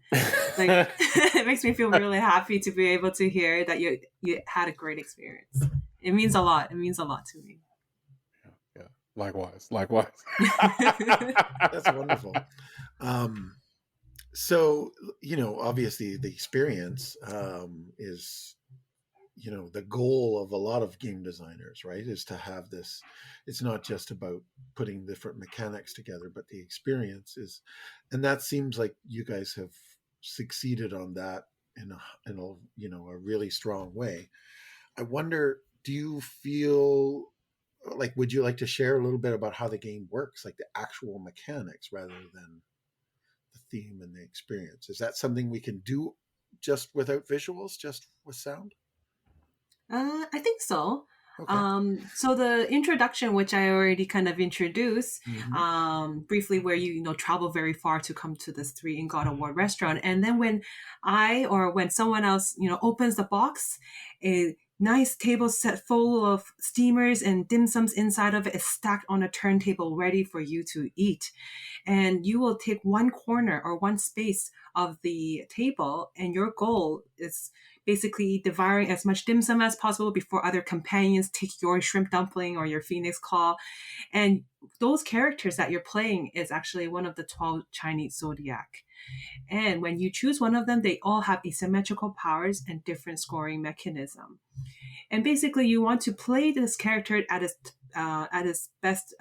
like it makes me feel really happy to be able to hear that you had a great experience. It means a lot. It means a lot to me. Yeah. Likewise. That's wonderful. So, obviously the experience is, the goal of a lot of game designers, right, is to have this. It's not just about putting different mechanics together, but the experience is, and that seems like you guys have succeeded on that in a really strong way. I wonder, do you feel like, would you like to share a little bit about how the game works, like the actual mechanics rather than the theme and the experience? Is that something we can do just without visuals, just with sound? I think so. Okay. So the introduction, which I already kind of introduced briefly, where you travel very far to come to this 3 in God Award restaurant, and then when someone else opens the box, a nice table set full of steamers and dim sums inside of it is stacked on a turntable ready for you to eat. And you will take one corner or one space of the table, and your goal is basically devouring as much dim sum as possible before other companions take your shrimp dumpling or your phoenix claw. And those characters that you're playing is actually one of the 12 Chinese zodiac. And when you choose one of them, they all have asymmetrical powers and different scoring mechanism. And basically, you want to play this character at its best.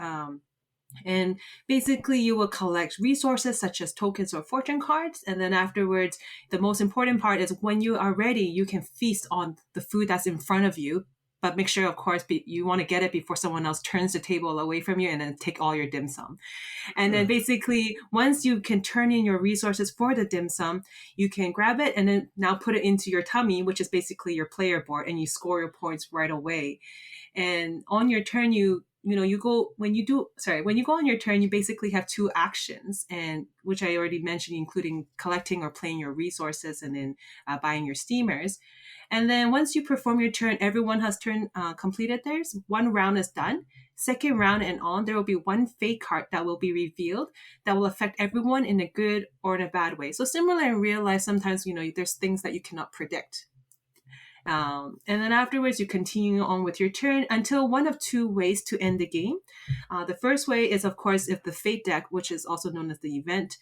And basically, you will collect resources such as tokens or fortune cards. And then afterwards, the most important part is when you are ready, you can feast on the food that's in front of you. But make sure, of course, you want to get it before someone else turns the table away from you and then take all your dim sum. And then basically, once you can turn in your resources for the dim sum, you can grab it and then now put it into your tummy, which is basically your player board, and you score your points right away. And on your turn, when you go on your turn, you basically have 2 actions, and which I already mentioned, including collecting or playing your resources and then buying your steamers. And then once you perform your turn, everyone has completed theirs. 1 round is done. Second round and on, there will be 1 fate card that will be revealed that will affect everyone in a good or in a bad way. So similar in real life, sometimes, there's things that you cannot predict. And then afterwards, you continue on with your turn until one of 2 ways to end the game. The first way is, of course, if the fate deck, which is also known as the event,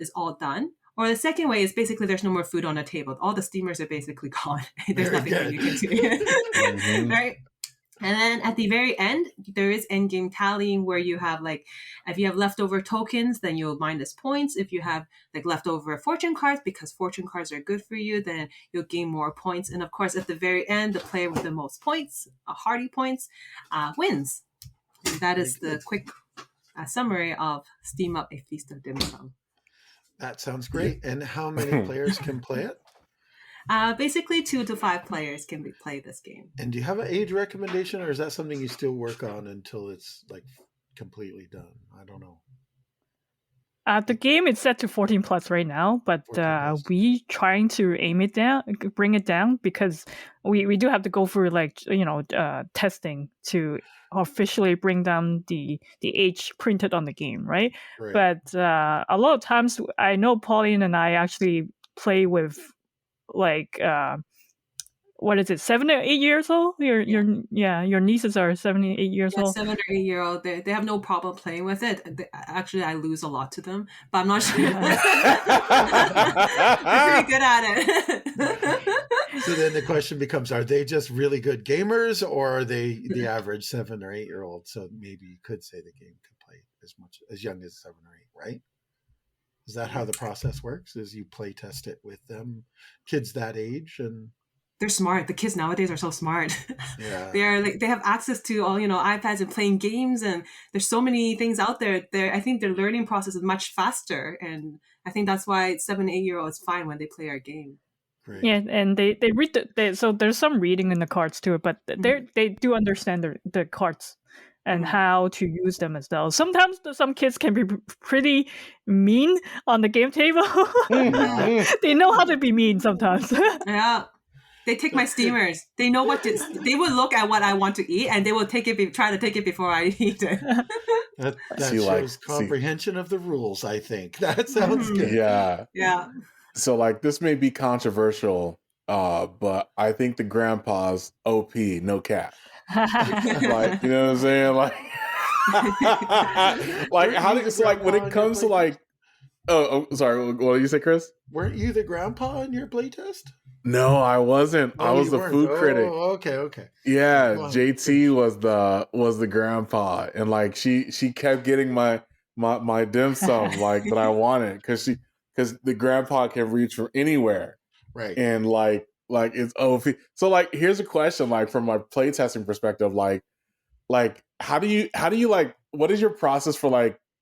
is all done. Or the second way is basically there's no more food on the table. All the steamers are basically gone. There's nothing that you can do. Right? And then at the very end, there is endgame tallying where you have if you have leftover tokens, then you'll minus points. If you have leftover fortune cards, because fortune cards are good for you, then you'll gain more points. And of course, at the very end, the player with the most points, hearty points, wins. And that is the quick summary of Steam Up, A Feast of Dim Sum. That sounds great. And how many players can play it? Basically 2 to 5 players can play this game. And do you have an age recommendation, or is that something you still work on until it's completely done? I don't know. The game is set to 14 plus right now, but we trying to bring it down, because we do have to go through testing to officially bring down the age printed on the game, right? But a lot of times, I know Pauline and I actually play with what is it, 7 or 8 years old? Your nieces are 7 or 8 years old. 7 or 8 year old, they have no problem playing with it. Actually, I lose a lot to them, but I'm not sure. They're pretty good at it. So then the question becomes: are they just really good gamers, or are they the average 7 or 8 year old? So maybe you could say the game can play as young as 7 or 8, right? Is that how the process works? Is you play test it with them, kids that age? And they're smart. The kids nowadays are so smart. Yeah. They have access to all iPads and playing games, and there's so many things out there. I think their learning process is much faster, and I think that's why 7, 8 year olds fine when they play our game. Great. Yeah, and they read so there's some reading in the cards too, but they do understand the cards and how to use them as well. Sometimes some kids can be pretty mean on the game table. They know how to be mean sometimes. Yeah. They take my steamers. They know they will look at what I want to eat, and they will try to take it before I eat it. That See, shows comprehension of the rules, I think. That sounds good. Yeah. Yeah. So like this may be controversial, but I think the grandpa's OP, no cap. Like, you know what I'm saying? Like, like how do it's like when it comes to like, sorry, what did you say, Chris? Weren't you the grandpa in your playtest? No, I wasn't. I was the food critic. Okay. Yeah, Well, JT was the grandpa, and like she kept getting my dim sum like that I wanted because the grandpa can reach from anywhere, right? And like it's OP. So like here's a question like from my playtesting perspective, like how do you like what is your process for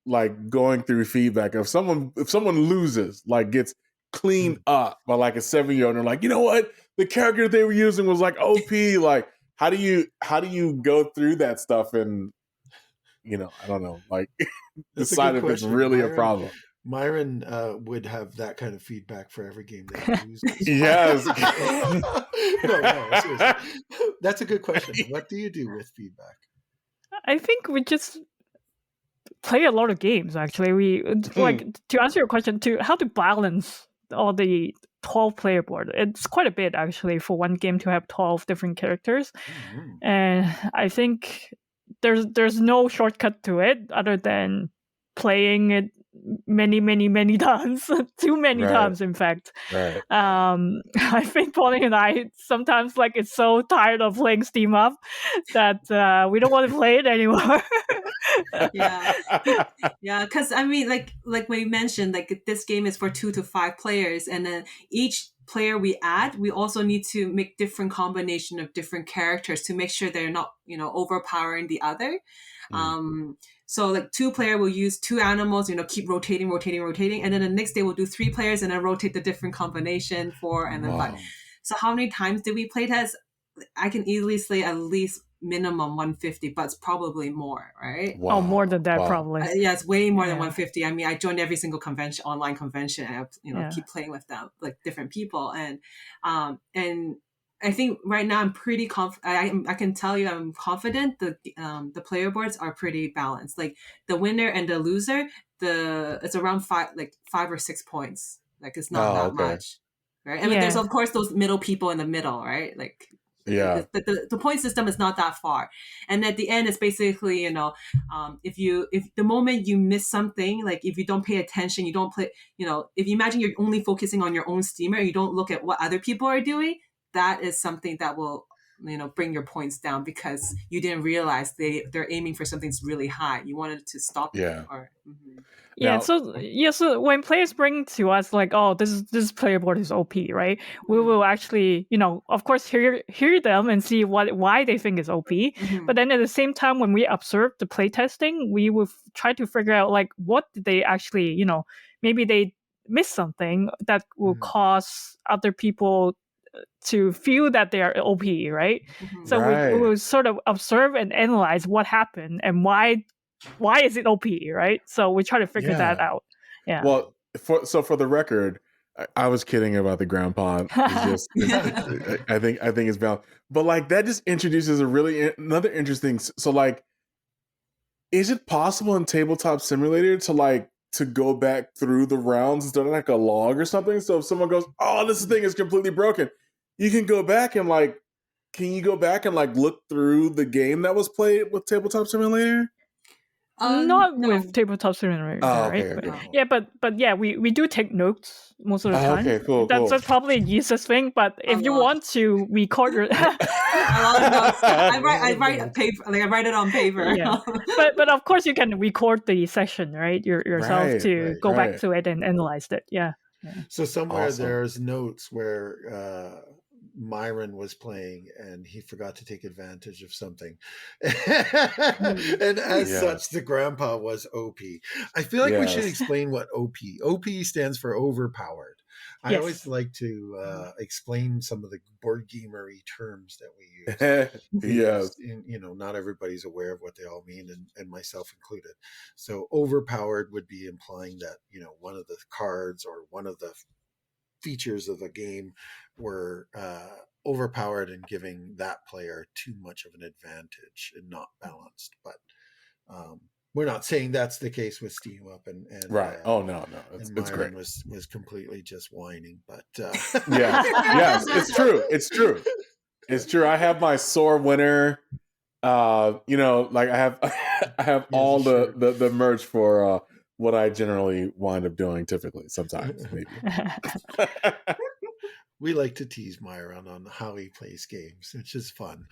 like going through feedback if someone loses, like gets cleaned up by like a 7-year-old and they're like, you know what, the character they were using was like OP, like how do you go through that stuff and I don't know, like decide if it's really a problem. Myron would have that kind of feedback for every game that he loses. Yes. No, seriously. That's a good question. What do you do with feedback? I think we just play a lot of games, actually. We like, to answer your question, to how to balance all the 12 player board. It's quite a bit, actually, for one game to have 12 different characters. Mm-hmm. And I think there's no shortcut to it other than playing it many times, too many times, in fact. Right. I think Pauline and I sometimes like it's so tired of playing Steam Up that we don't want to play it anymore. Yeah, because I mean, like when you mentioned, like this game is for 2 to 5 players, and then each player we add, we also need to make different combination of different characters to make sure they're not overpowering the other. So like 2 player will use 2 animals, keep rotating, and then the next day we'll do 3 players and then rotate the different combination 4 and then 5. So how many times did we play test? I can easily say at least minimum 150, but it's probably more, right? Wow. Oh, more than that, probably. Yeah, it's way more than 150. I mean, I joined every single online convention, and I keep playing with them, like different people, and I think right now I'm pretty confident. I can tell you I'm confident that the player boards are pretty balanced. Like the winner and the loser, it's around 5 or 6 points. Like it's not that much, right? I mean, there's of course those middle people in the middle, right? Like the point system is not that far, and at the end it's basically if the moment you miss something, like if you don't pay attention, you don't play, if you imagine you're only focusing on your own steamer, you don't look at what other people are doing, that is something that will bring your points down because you didn't realize they're aiming for something that's really high. You wanted to stop it. So when players bring to us like, oh, this player board is OP, right? We will actually, of course, hear them and see why they think it's OP. But then at the same time, when we observe the playtesting, we will try to figure out like what did they actually, maybe they missed something that will cause other people to feel that they are OP, right? So we will sort of observe and analyze what happened and why is it OP, right? So we try to figure that out. Yeah. Well, for the record, I was kidding about the grandpa. I think it's valid, but like that just introduces another interesting. So like, is it possible in Tabletop Simulator to go back through the rounds instead of like a log or something? So if someone goes, "Oh, this thing is completely broken," you can go back and can you go back and look through the game that was played with Tabletop Simulator? Not with Tabletop Simulator, right? Okay. But yeah, we do take notes most of the time. Okay, cool. That's probably a useless thing. But if you want to record your, I write paper, I write it on paper. Yeah. But of course you can record the session, right? Yourself to go back to it and analyze it. Yeah. So somewhere there's notes where Myron was playing and he forgot to take advantage of something. And as such, the grandpa was OP. I feel like we should explain what OP stands for overpowered. I always like to explain some of the board gamery terms that we use. Not everybody's aware of what they all mean, and myself included. So overpowered would be implying that, one of the cards or one of the features of a game were overpowered and giving that player too much of an advantage and not balanced. But We're not saying that's the case with Steam Up and Right. Oh no, and it's great. Myron was completely just whining, but yes, it's true. It's true. It's true. I have my sore winner. Like I have I have all the merch for what I generally wind up doing typically, sometimes, maybe. We like to tease Myron on how he plays games, which is fun.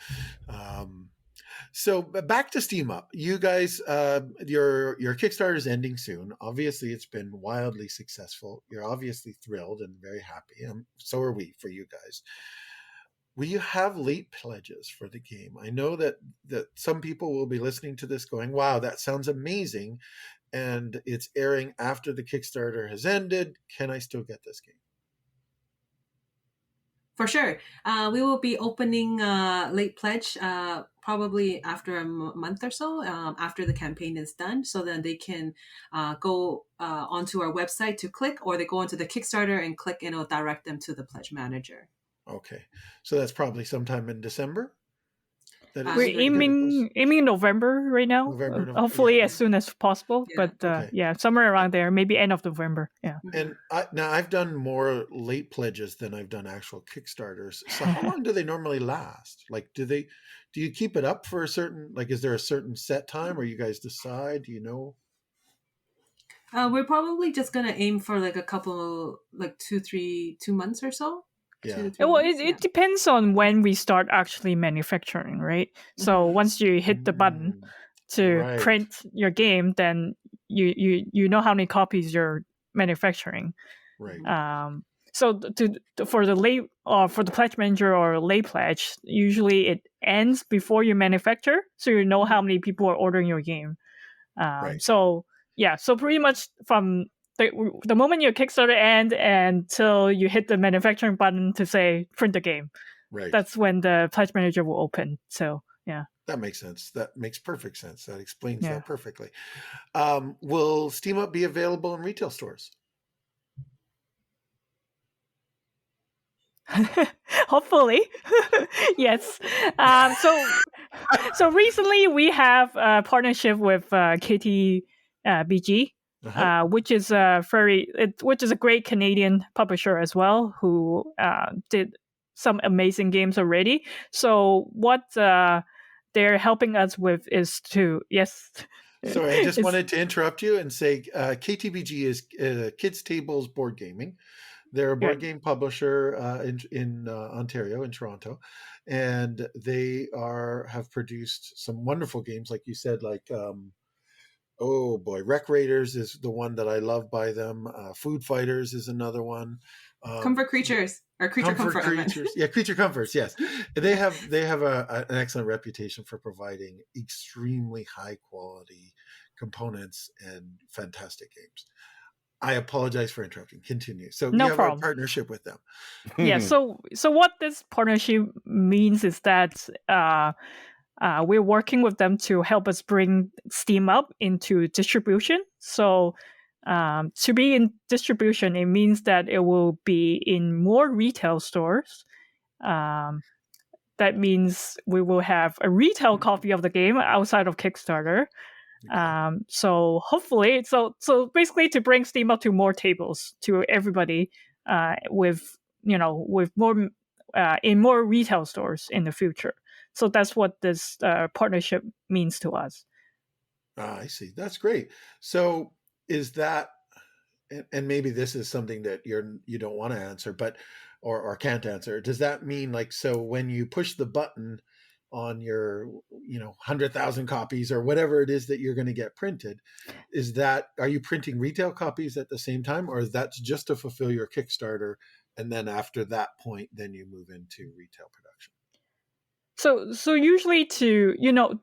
So back to Steam Up. You guys, your Kickstarter is ending soon. Obviously, it's been wildly successful. You're obviously thrilled and very happy. So are we for you guys. Will you have late pledges for the game? I know that some people will be listening to this going, wow, that sounds amazing. And it's airing after the Kickstarter has ended. Can I still get this game? For sure. We will be opening late pledge probably after a month or so after the campaign is done. So then they can go onto our website to click, or they go onto the Kickstarter and click, and it'll direct them to the pledge manager. Okay. So that's probably sometime in December? We're aiming November right now. November, hopefully as soon as possible. Yeah. But somewhere around there, maybe end of November. Yeah. And now I've done more late pledges than I've done actual Kickstarters. So how long do they normally last? Like, do you keep it up for a certain, like, is there a certain set time, or you guys decide? Do you know? We're probably just gonna aim for like a couple, like 2 months or so. Yeah. Well, it depends on when we start actually manufacturing, right? So once you hit the button to print your game, then you know how many copies you're manufacturing. Right. So for the late for the pledge manager or late pledge, usually it ends before you manufacture, so you know how many people are ordering your game. Right. So pretty much from the moment your Kickstarter ends until you hit the manufacturing button to say print the game, right, that's when the pledge manager will open. So yeah, that makes sense. That makes perfect sense. That explains that perfectly. Will Steam Up be available in retail stores? Hopefully. Yes. So recently we have a partnership with KTBG. Which is a great Canadian publisher as well, who did some amazing games already. So what they're helping us with is to Sorry, I just wanted to interrupt you and say KTBG is Kids Tables Board Gaming. They're a board game publisher in Ontario, in Toronto, and they have produced some wonderful games, like you said, like. Oh boy, Wreck Raiders is the one that I love by them. Food Fighters is another one. Comfort Creatures or Creature Comfort Creatures. Yeah, Creature Comforts. Yes, they have an excellent reputation for providing extremely high quality components and fantastic games. I apologize for interrupting. Continue. So no you have problem. a partnership with them. Yeah. So what this partnership means is that. We're working with them to help us bring Steam Up into distribution. So to be in distribution, it means that it will be in more retail stores. That means we will have a retail copy of the game outside of Kickstarter. So hopefully, so basically to bring Steam Up to more tables, to everybody, with more in more retail stores in the future. So that's what this partnership means to us. I see. That's great. So is that, and maybe this is something that you don't want to answer, but or can't answer. Does that mean, like, so when you push the button on your 100,000 copies or whatever it is that you're going to get printed, are you printing retail copies at the same time, or is that just to fulfill your Kickstarter, and then after that point then you move into retail production? So usually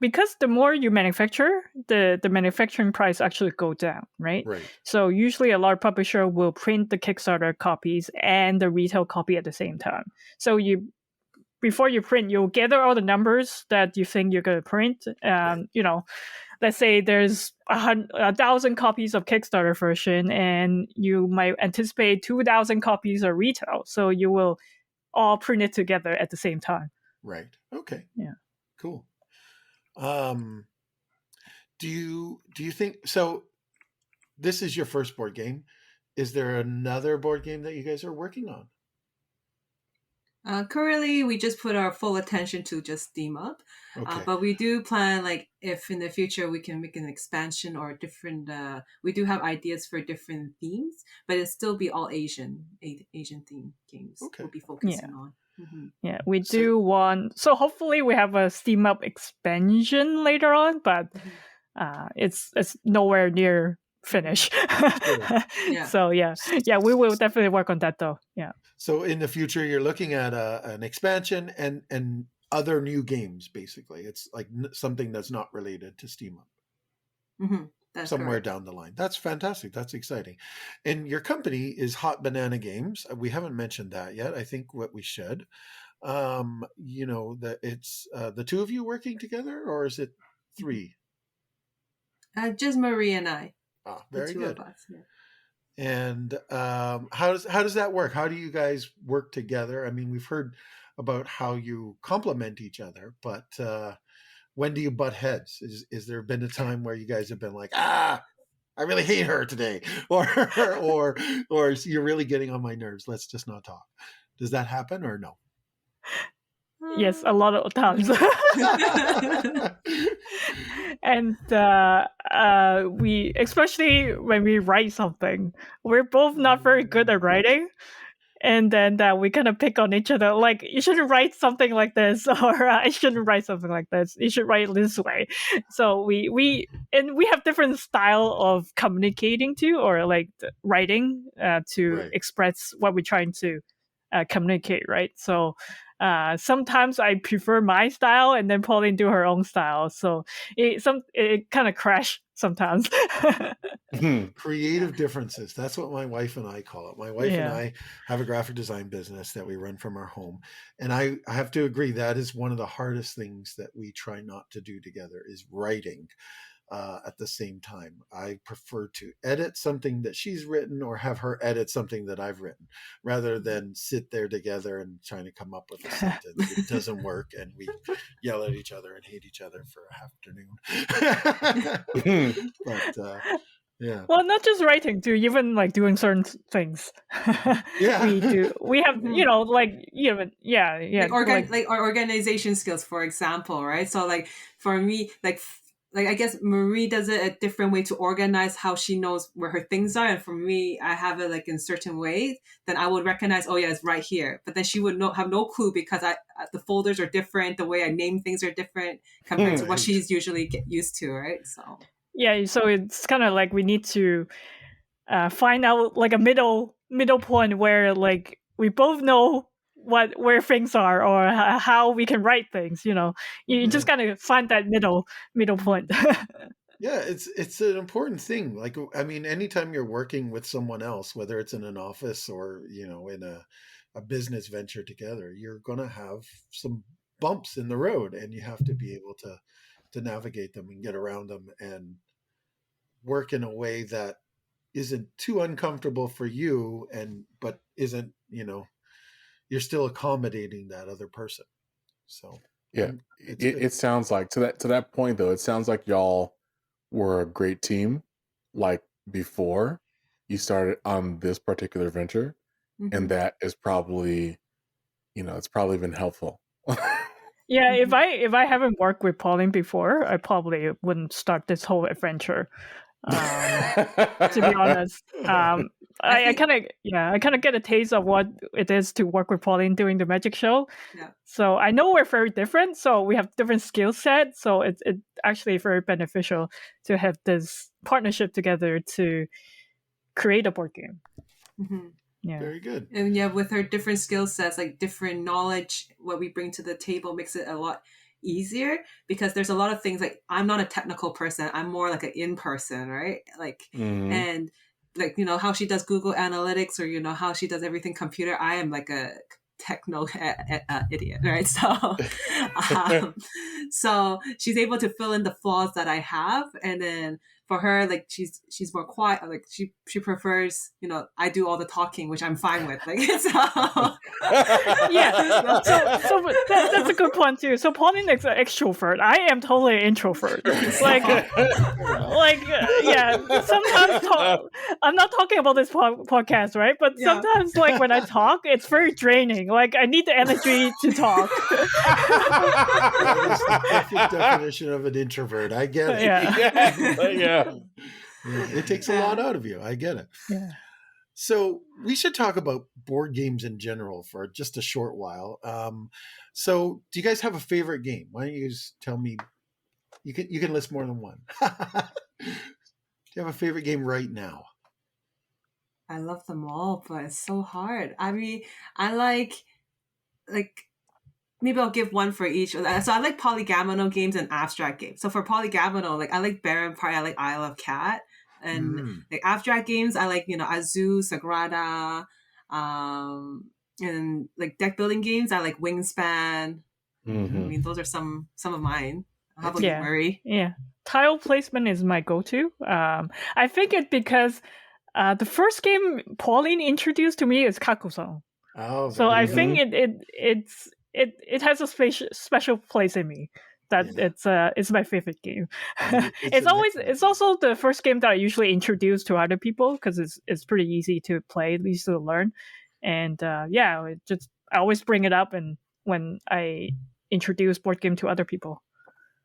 because the more you manufacture, the manufacturing price actually go down, right? Right. So usually a large publisher will print the Kickstarter copies and the retail copy at the same time. So before you print, you'll gather all the numbers that you think you're going to print. Let's say there's 1,000 copies of Kickstarter version, and you might anticipate 2,000 copies of retail. So you will all print it together at the same time. Right. Okay. Yeah. Cool. Do you think so? This is your first board game. Is there another board game that you guys are working on? Currently, we just put our full attention to just Steam Up, Okay. but we do plan, like, if in the future we can make an expansion or different. We do have ideas for different themes, but it'll still be all Asian theme games. Okay. We'll be focusing on. Mm-hmm. Yeah, we do want. So hopefully we have a Steam Up expansion later on, but it's nowhere near finished. Yeah. So yeah, we will definitely work on that though. Yeah. So in the future, you're looking at an expansion and other new games. Basically, it's like something that's not related to Steam Up. Mm-hmm. That's somewhere correct. down the line. That's fantastic. That's exciting. And your company is Hot Banana Games. We haven't mentioned that yet. I think what we should. That it's the two of you working together, or is it three? Just Marie and I. Very the two good. Of us, yeah. And how does that work? How do you guys work together? I mean, we've heard about how you complement each other, but when do you butt heads? Is there been a time where you guys have been like, I really hate her today, or you're really getting on my nerves, let's just not talk? Does that happen or no? Yes, a lot of times. And we, especially when we write something, we're both not very good at writing. And then we kind of pick on each other, like, you shouldn't write something like this, or I shouldn't write something like this. You should write it this way. So we have different style of communicating to, or like writing to express what we're trying to communicate, right? So sometimes I prefer my style, and then Pauline do her own style. So it kind of crash sometimes. Creative differences. That's what my wife and I call it. My wife and I have a graphic design business that we run from our home. And I have to agree, that is one of the hardest things that we try not to do together, is writing at the same time. I prefer to edit something that she's written, or have her edit something that I've written, rather than sit there together and trying to come up with a sentence. It doesn't work, and we yell at each other and hate each other for a afternoon. But yeah. Well, not just writing too, even like doing certain things. We do. We have, like our organization skills, for example, right? So like for me, like I guess Marie does it a different way to organize how she knows where her things are, and for me, I have it like in certain ways. Then I would recognize, oh yeah, it's right here. But then she would have no clue, because the folders are different, the way I name things are different compared to what she's usually used to, right? So yeah, so it's kind of like we need to find out like a middle point where like we both know where things are, or how we can write things. You just gotta find that middle point. Yeah, it's an important thing. Like, I mean, anytime you're working with someone else, whether it's in an office or in a business venture together, you're gonna have some bumps in the road, and you have to be able to navigate them and get around them and work in a way that isn't too uncomfortable for you, but isn't, you're still accommodating that other person. So yeah, it sounds like to that point though, it sounds like y'all were a great team, like before you started on this particular venture, and that is probably, it's probably been helpful. Yeah, if I haven't worked with Pauline before, I probably wouldn't start this whole adventure. To be honest, I kind of get a taste of what it is to work with Pauline doing the magic show. Yeah. So I know we're very different. So we have different skill sets. So it's actually very beneficial to have this partnership together to create a board game. Mm-hmm. Yeah. Very good. And yeah, with her different skill sets, like different knowledge, what we bring to the table makes it a lot easier, because there's a lot of things, like I'm not a technical person, I'm more like an in-person, right? Like and like how she does Google Analytics, or how she does everything computer, I am like a techno idiot, right? So so she's able to fill in the flaws that I have, and then for her, like she's more quiet. Like she prefers, I do all the talking, which I'm fine with. Like so. Yeah. So that's a good point too. So Pauline is an extrovert. I am totally an introvert. Yeah. Sometimes I'm not talking about this podcast, right? But sometimes, like when I talk, it's very draining. Like I need the energy to talk. That is the perfect definition of an introvert. I get it. Yeah. It takes a lot out of you. I get it. Yeah. So we should talk about board games in general for just a short while. So do you guys have a favorite game? Why don't you just tell me? You can list more than one. Do you have a favorite game right now? I love them all, but it's so hard. I mean, I like maybe I'll give one for each. So I like polygaminal games and abstract games. So for polygaminal, like I like Baron Party, I like Isle of Cat. And like abstract games, I like, Azu, Sagrada, and like deck building games, I like Wingspan. I mean, those are some of mine. How about you, Murray? Yeah. Tile placement is my go-to. I think it's because the first game Pauline introduced to me is Kakusan. Oh, so I think it has a special place in me. That it's my favorite game. It's also the first game that I usually introduce to other people because it's pretty easy to play, easy to learn, and I always bring it up and when I introduce board game to other people.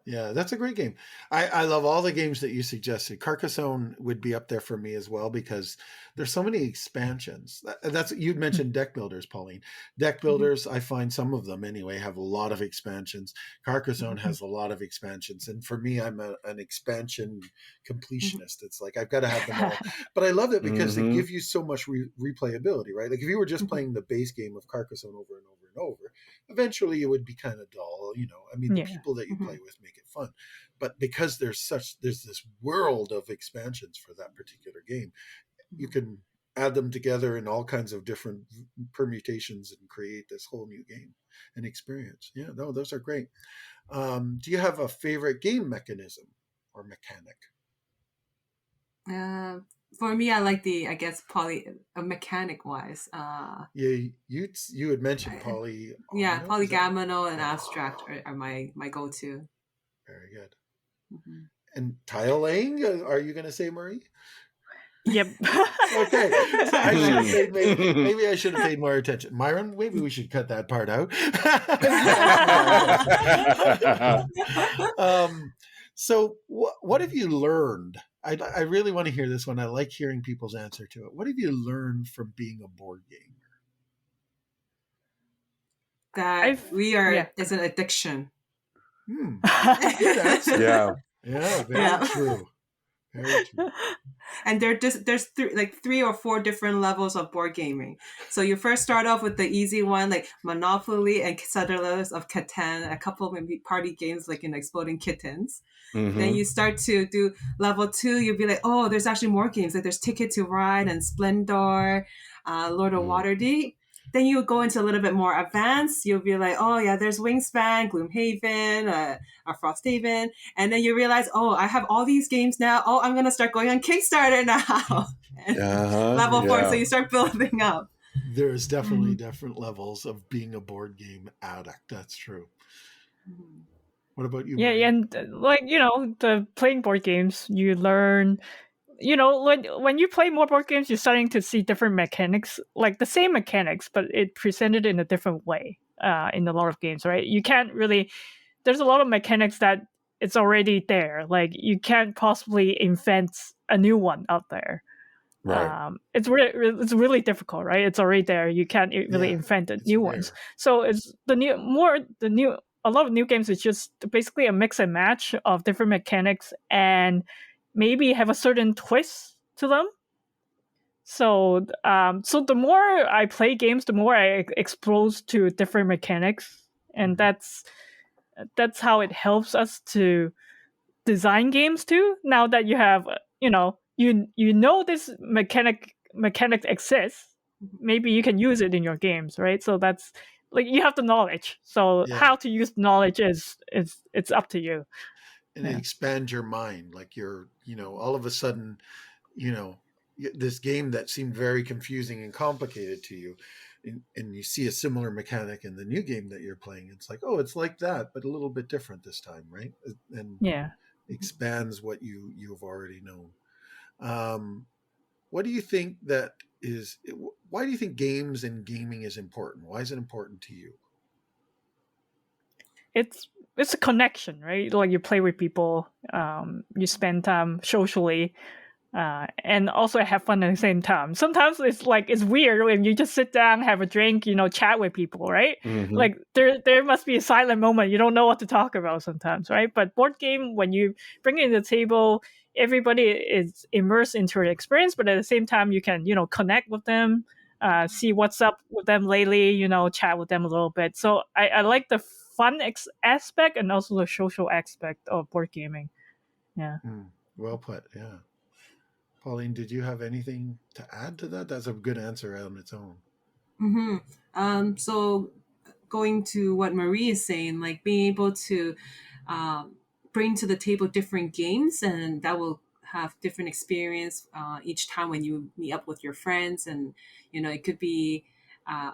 Yeah, that's a great game. I love all the games that you suggested. Carcassonne would be up there for me as well because there's so many expansions. That's you'd mentioned deck builders, Pauline. Deck builders, I find some of them anyway have a lot of expansions. Carcassonne has a lot of expansions, and for me, I'm an expansion completionist. It's like I've got to have them all. But I love it because they give you so much replayability, right? Like if you were just playing the base game of Carcassonne over and over and over, eventually it would be kind of dull. I mean, the people that you play with make it fun, but because there's this world of expansions for that particular game, you can add them together in all kinds of different permutations and create this whole new game and experience. Yeah, no, those are great. Do you have a favorite game mechanism or mechanic? For me, I like mechanic wise. You had mentioned poly. Yeah, polygaminal and abstract are my go-to. Very good. And tile laying, are you going to say, Marie? Yep. Okay. Maybe I should have paid more attention. Myron, maybe we should cut that part out. So what have you learned? I really want to hear this one. I like hearing people's answer to it. What have you learned from being a board gamer? That it's an addiction. Good answer. Very true. Very true. And there's three or four different levels of board gaming. So you first start off with the easy one, like Monopoly and Settlers of Catan, a couple maybe party games like in Exploding Kittens. Then you start to do level 2. You'll be like, oh, there's actually more games. Like there's Ticket to Ride and Splendor, Lord of Waterdeep. Then you go into a little bit more advanced. You'll be like, oh yeah, there's Wingspan, Gloomhaven, or Frosthaven. And then you realize, oh, I have all these games now. Oh, I'm going to start going on Kickstarter now. Level 4. So you start building up. There's definitely different levels of being a board game addict. That's true. What about you? Yeah, and the playing board games, you learn. When you play more board games, you're starting to see different mechanics, like the same mechanics, but it presented in a different way in a lot of games, right? You can't really. There's a lot of mechanics that it's already there. Like you can't possibly invent a new one out there. Right. It's really difficult, right? It's already there. You can't really invent new ones. So it's a lot of new games is just basically a mix and match of different mechanics and maybe have a certain twist to them. So the more I play games, the more I expose to different mechanics, and that's how it helps us to design games too. Now that you have, this mechanic exists, maybe you can use it in your games, right? So that's like you have the knowledge. So how to use knowledge is it's up to you. and it expands your mind. Like you're, all of a sudden, this game that seemed very confusing and complicated to you, and you see a similar mechanic in the new game that you're playing. It's like, oh, it's like that, but a little bit different this time, right? And expands what you've already known. What do you think why do you think games and gaming is important? Why is it important to you? It's a connection, right? Like you play with people, you spend time socially, and also have fun at the same time. Sometimes it's weird when you just sit down, have a drink, chat with people, right? Mhm. Like there must be a silent moment. You don't know what to talk about sometimes, right? But board game, when you bring it to the table, everybody is immersed into the experience, but at the same time, you can connect with them, see what's up with them lately, chat with them a little bit. So I like the fun aspect and also the social aspect of board gaming. Yeah. Well put. Yeah. Pauline, did you have anything to add to that? That's a good answer on its own. Mm-hmm. So going to what Marie is saying, like being able to bring to the table different games, and that will have different experience each time when you meet up with your friends. And, it could be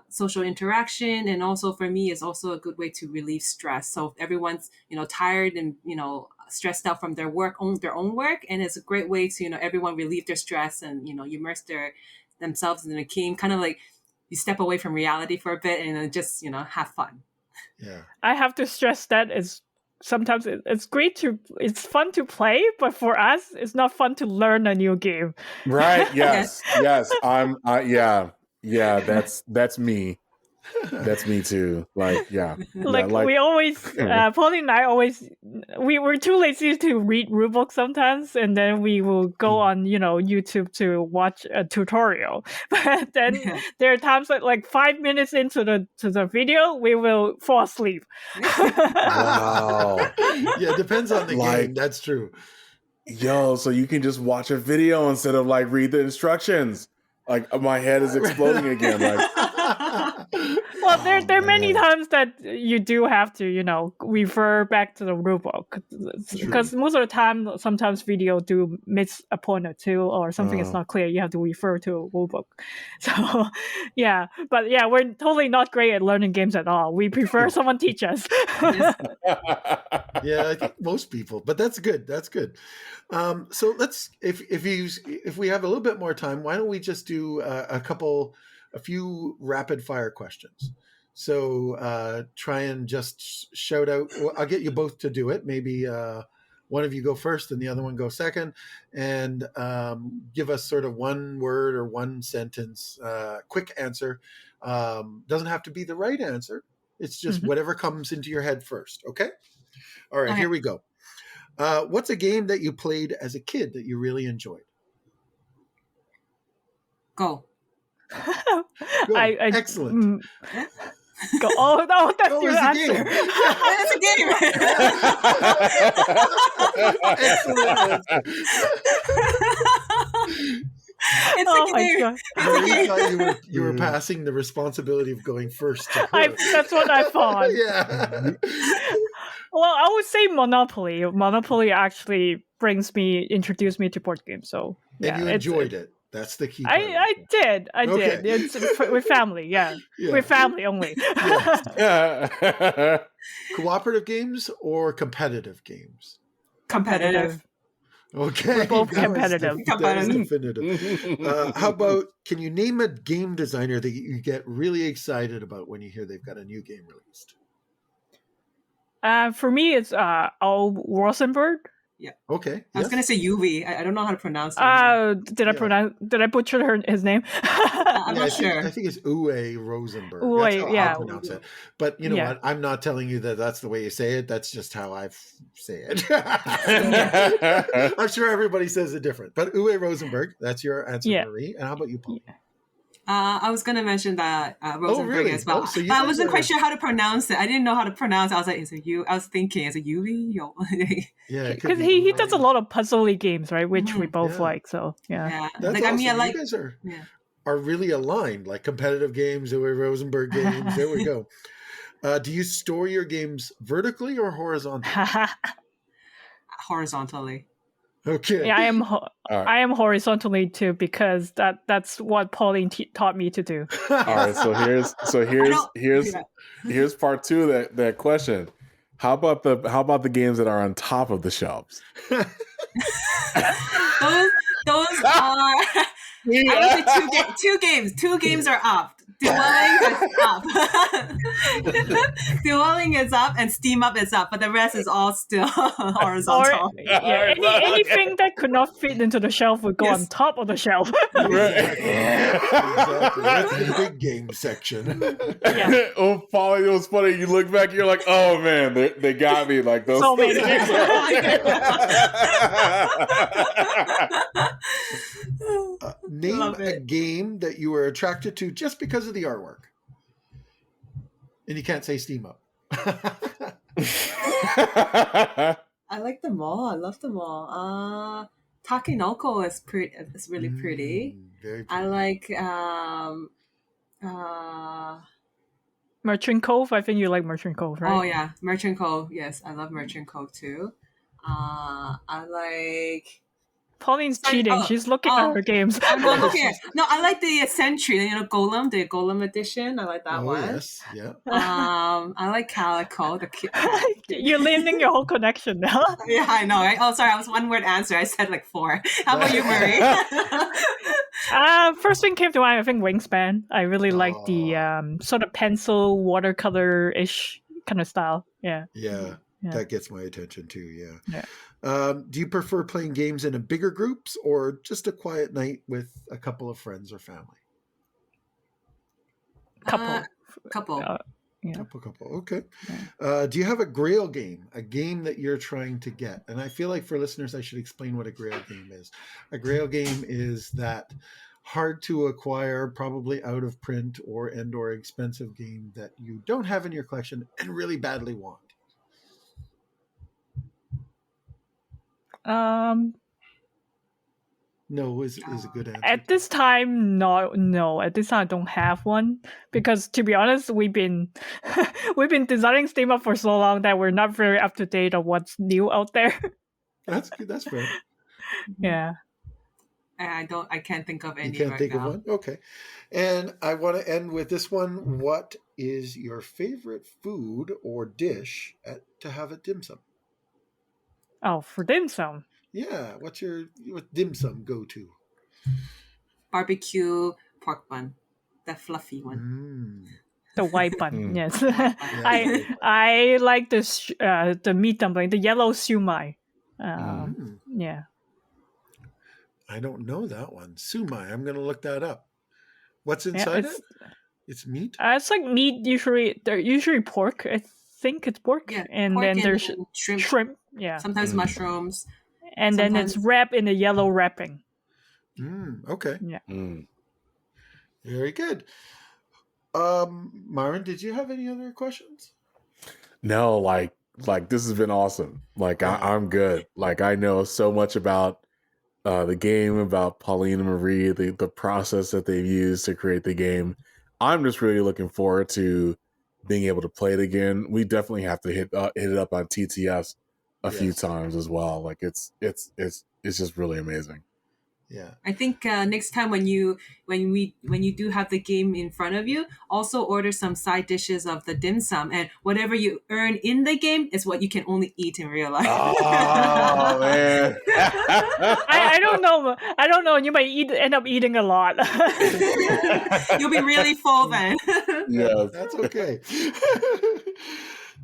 social interaction. And also for me, it's also a good way to relieve stress. So if everyone's, tired and, stressed out from their own work, and it's a great way to everyone relieve their stress and immerse themselves in a game, kind of like you step away from reality for a bit and just have fun. Yeah, I have to stress that sometimes it's fun to play, but for us it's not fun to learn a new game. Right? Yes. Yeah, that's me. That's me too. Like, yeah. Like we always, Pauline and I always, we're too lazy to read rulebooks sometimes, and then we will go on, YouTube to watch a tutorial. But then there are times like 5 minutes into the video, we will fall asleep. Wow. Yeah, it depends on the game. That's true. Yo, so you can just watch a video instead of like read the instructions. Like my head is exploding again. Like, well, there are many times that you do have to, refer back to the rulebook, because most of the time, sometimes video do miss a point or two, or something is not clear. You have to refer to a rulebook. So, yeah, but yeah, we're totally not great at learning games at all. We prefer someone teach us. Yeah, I think most people, but that's good. That's good. So let's, if we have a little bit more time, why don't we just do a few rapid fire questions? So try and just shout out. Well, I'll get you both to do it. Maybe one of you go first and the other one go second, and give us sort of one word or one sentence, quick answer. Doesn't have to be the right answer. It's just whatever comes into your head first. Okay. All right. Here we go. What's a game that you played as a kid that you really enjoyed? Go. Excellent. Go. Oh no, that's Go your as a answer. game. It's a game. Excellent answer. It's Oh a my game. god. I thought you were passing the responsibility of going first to her. That's what I thought. Yeah. Well, I would say Monopoly. Monopoly actually introduced me to board games. So yeah, And you enjoyed it. That's the key part. I did. Okay. It's with family. Yeah. With family only. Cooperative games or competitive games? Competitive. Okay. We're both competitive. That is definitive. How about, can you name a game designer that you get really excited about when you hear they've got a new game released? For me, it's Rosenberg. Yeah. Okay. I was gonna say Uwe. I don't know how to pronounce it. Did I butcher his name? I'm not sure. I think it's Uwe Rosenberg. Uwe, that's how yeah. I pronounce it. But you know what? I'm not telling you that that's the way you say it. That's just how I say it. I'm sure everybody says it different. But Uwe Rosenberg, that's your answer, Marie. And how about you, Paul? Yeah. I was gonna mention that Rosenberg as well. So but I wasn't quite sure how to pronounce it. I didn't know how to pronounce it. I was like, is it you? I was thinking, is it Uwe? Yeah, because he does a lot of puzzly games, right? Which we both like. So yeah. That's awesome. You guys are really aligned. Like competitive games, Uwe Rosenberg games. There we go. Do you store your games vertically or horizontally? horizontally. Okay. Yeah, right. I am horizontally too because that's what Pauline taught me to do. All right, so here's part two of that question. How about the games that are on top of the shelves? Those are I would say two games. Two games are up. Dwelling is up. Dwelling is up and Steam Up is up, but the rest is all still horizontal. Anything that could not fit into the shelf would go on top of the shelf. Exactly. That's the big game section. Yeah. Oh, Paul, it was funny. You look back, you're like, oh man, they got me. Like those. So many. Name a game that you were attracted to just because of the artwork. And you can't say Steam Up. I like them all. I love them all. Takenoko is really pretty. Very pretty. I like Merchant Cove. I think you like Merchant Cove, right? Oh yeah, Merchant Cove. Yes, I love Merchant Cove too. I like. Pauline's cheating. She's looking at her games. I'm looking at. No, I like the Sentry. You know, Golem, the Golem edition. I like that one. Yes, yeah. I like Calico. You're naming your whole connection now. Yeah, I know, right? Oh, sorry, I was one word answer. I said like 4. How about you, Marie? First thing came to mind, I think Wingspan. I really like the sort of pencil watercolor-ish kind of style. Yeah. Yeah. That gets my attention too. Yeah. Yeah. Do you prefer playing games in a bigger groups or just a quiet night with a couple of friends or family? Couple. Couple. Okay. Yeah. Do you have a Grail game, a game that you're trying to get? And I feel like for listeners, I should explain what a Grail game is. A Grail game is that hard to acquire, probably out of print or expensive game that you don't have in your collection and really badly want. No is a good answer. At this time, no. At this time, I don't have one because, to be honest, we've been designing Steam Up for so long that we're not very up to date on what's new out there. That's good. That's fair. Yeah. I can't think of any. You can't think now. of one? Okay. And I want to end with this one. What is your favorite food or dish to have at dim sum? Oh, for dim sum. Yeah. What dim sum go to? Barbecue pork bun. The fluffy one. The white bun, yes. I like this the meat dumpling, the yellow siumai. Yeah. I don't know that one. Sumai. I'm going to look that up. What's inside it? It's meat? It's like meat. They're usually pork. I think it's pork. Yeah, and pork then there's shrimp. Yeah. Sometimes mushrooms. And then it's wrapped in a yellow wrapping. Okay. Yeah. Very good. Myron, did you have any other questions? No, like this has been awesome. Like I'm good. Like I know so much about the game, about Pauline Marie, the process that they've used to create the game. I'm just really looking forward to being able to play it again. We definitely have to hit it up on TTS a few times as well. Like it's just really amazing. Yeah, I think next time when you do have the game in front of you, also order some side dishes of the dim sum, and whatever you earn in the game is what you can only eat in real life. Oh man, I don't know. You might end up eating a lot. You'll be really full then. Yeah, that's okay.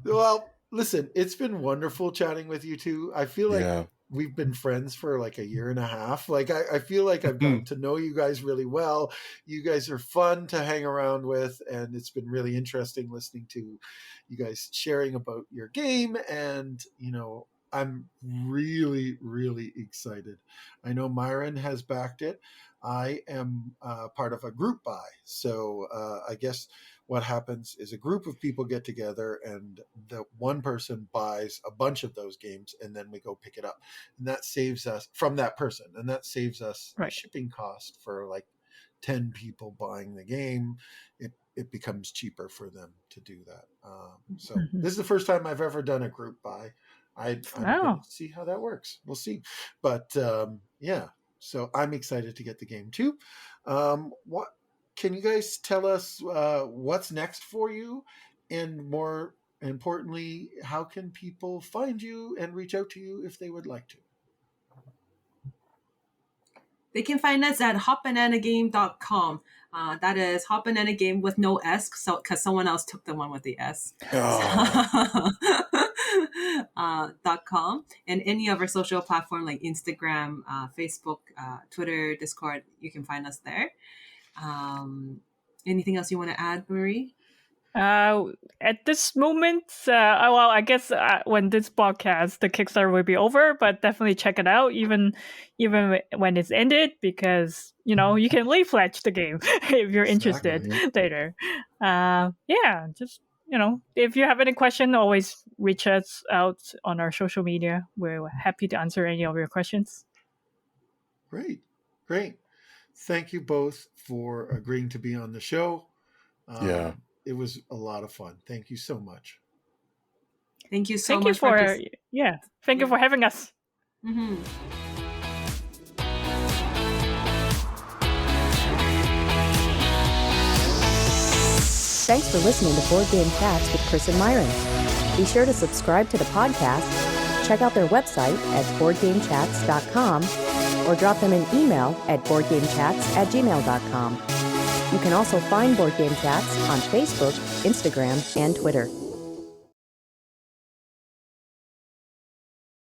Well, listen, it's been wonderful chatting with you two. I feel like we've been friends for like a year and a half. Like I feel like I've gotten to know you guys really well. You guys are fun to hang around with, and it's been really interesting listening to you guys sharing about your game. And I'm really, really excited. I know Myron has backed it. I am part of a group buy. So I guess what happens is a group of people get together and the one person buys a bunch of those games and then we go pick it up. And that saves us from that person. And that saves us a shipping cost for like 10 people buying the game. It becomes cheaper for them to do that. So this is the first time I've ever done a group buy. I'm Oh. going to see how that works. We'll see. But yeah, so I'm excited to get the game too. What can you guys tell us what's next for you? And more importantly, how can people find you and reach out to you if they would like to? They can find us at hotbananagame.com. That is hotbananagame with no S, because someone else took the one with the S. Oh. .com, and any of our social platform like Instagram, Facebook, Twitter, Discord, you can find us there. Anything else you want to add, Marie? At this moment, well, I guess when this podcast, the Kickstarter will be over, but definitely check it out, even when it's ended, because you can pledge the game if you're interested later. Yeah, just if you have any question, always reach us out on our social media. We're happy to answer any of your questions. Great. Thank you both for agreeing to be on the show. Yeah. It was a lot of fun. Thank you so much. Thank you so Thank much you for Thank you for having us. Mm-hmm. Thanks for listening to Board Game Chats with Chris and Myron. Be sure to subscribe to the podcast, check out their website at boardgamechats.com, or drop them an email at boardgamechats@gmail.com. You can also find Board Game Chats on Facebook, Instagram, and Twitter.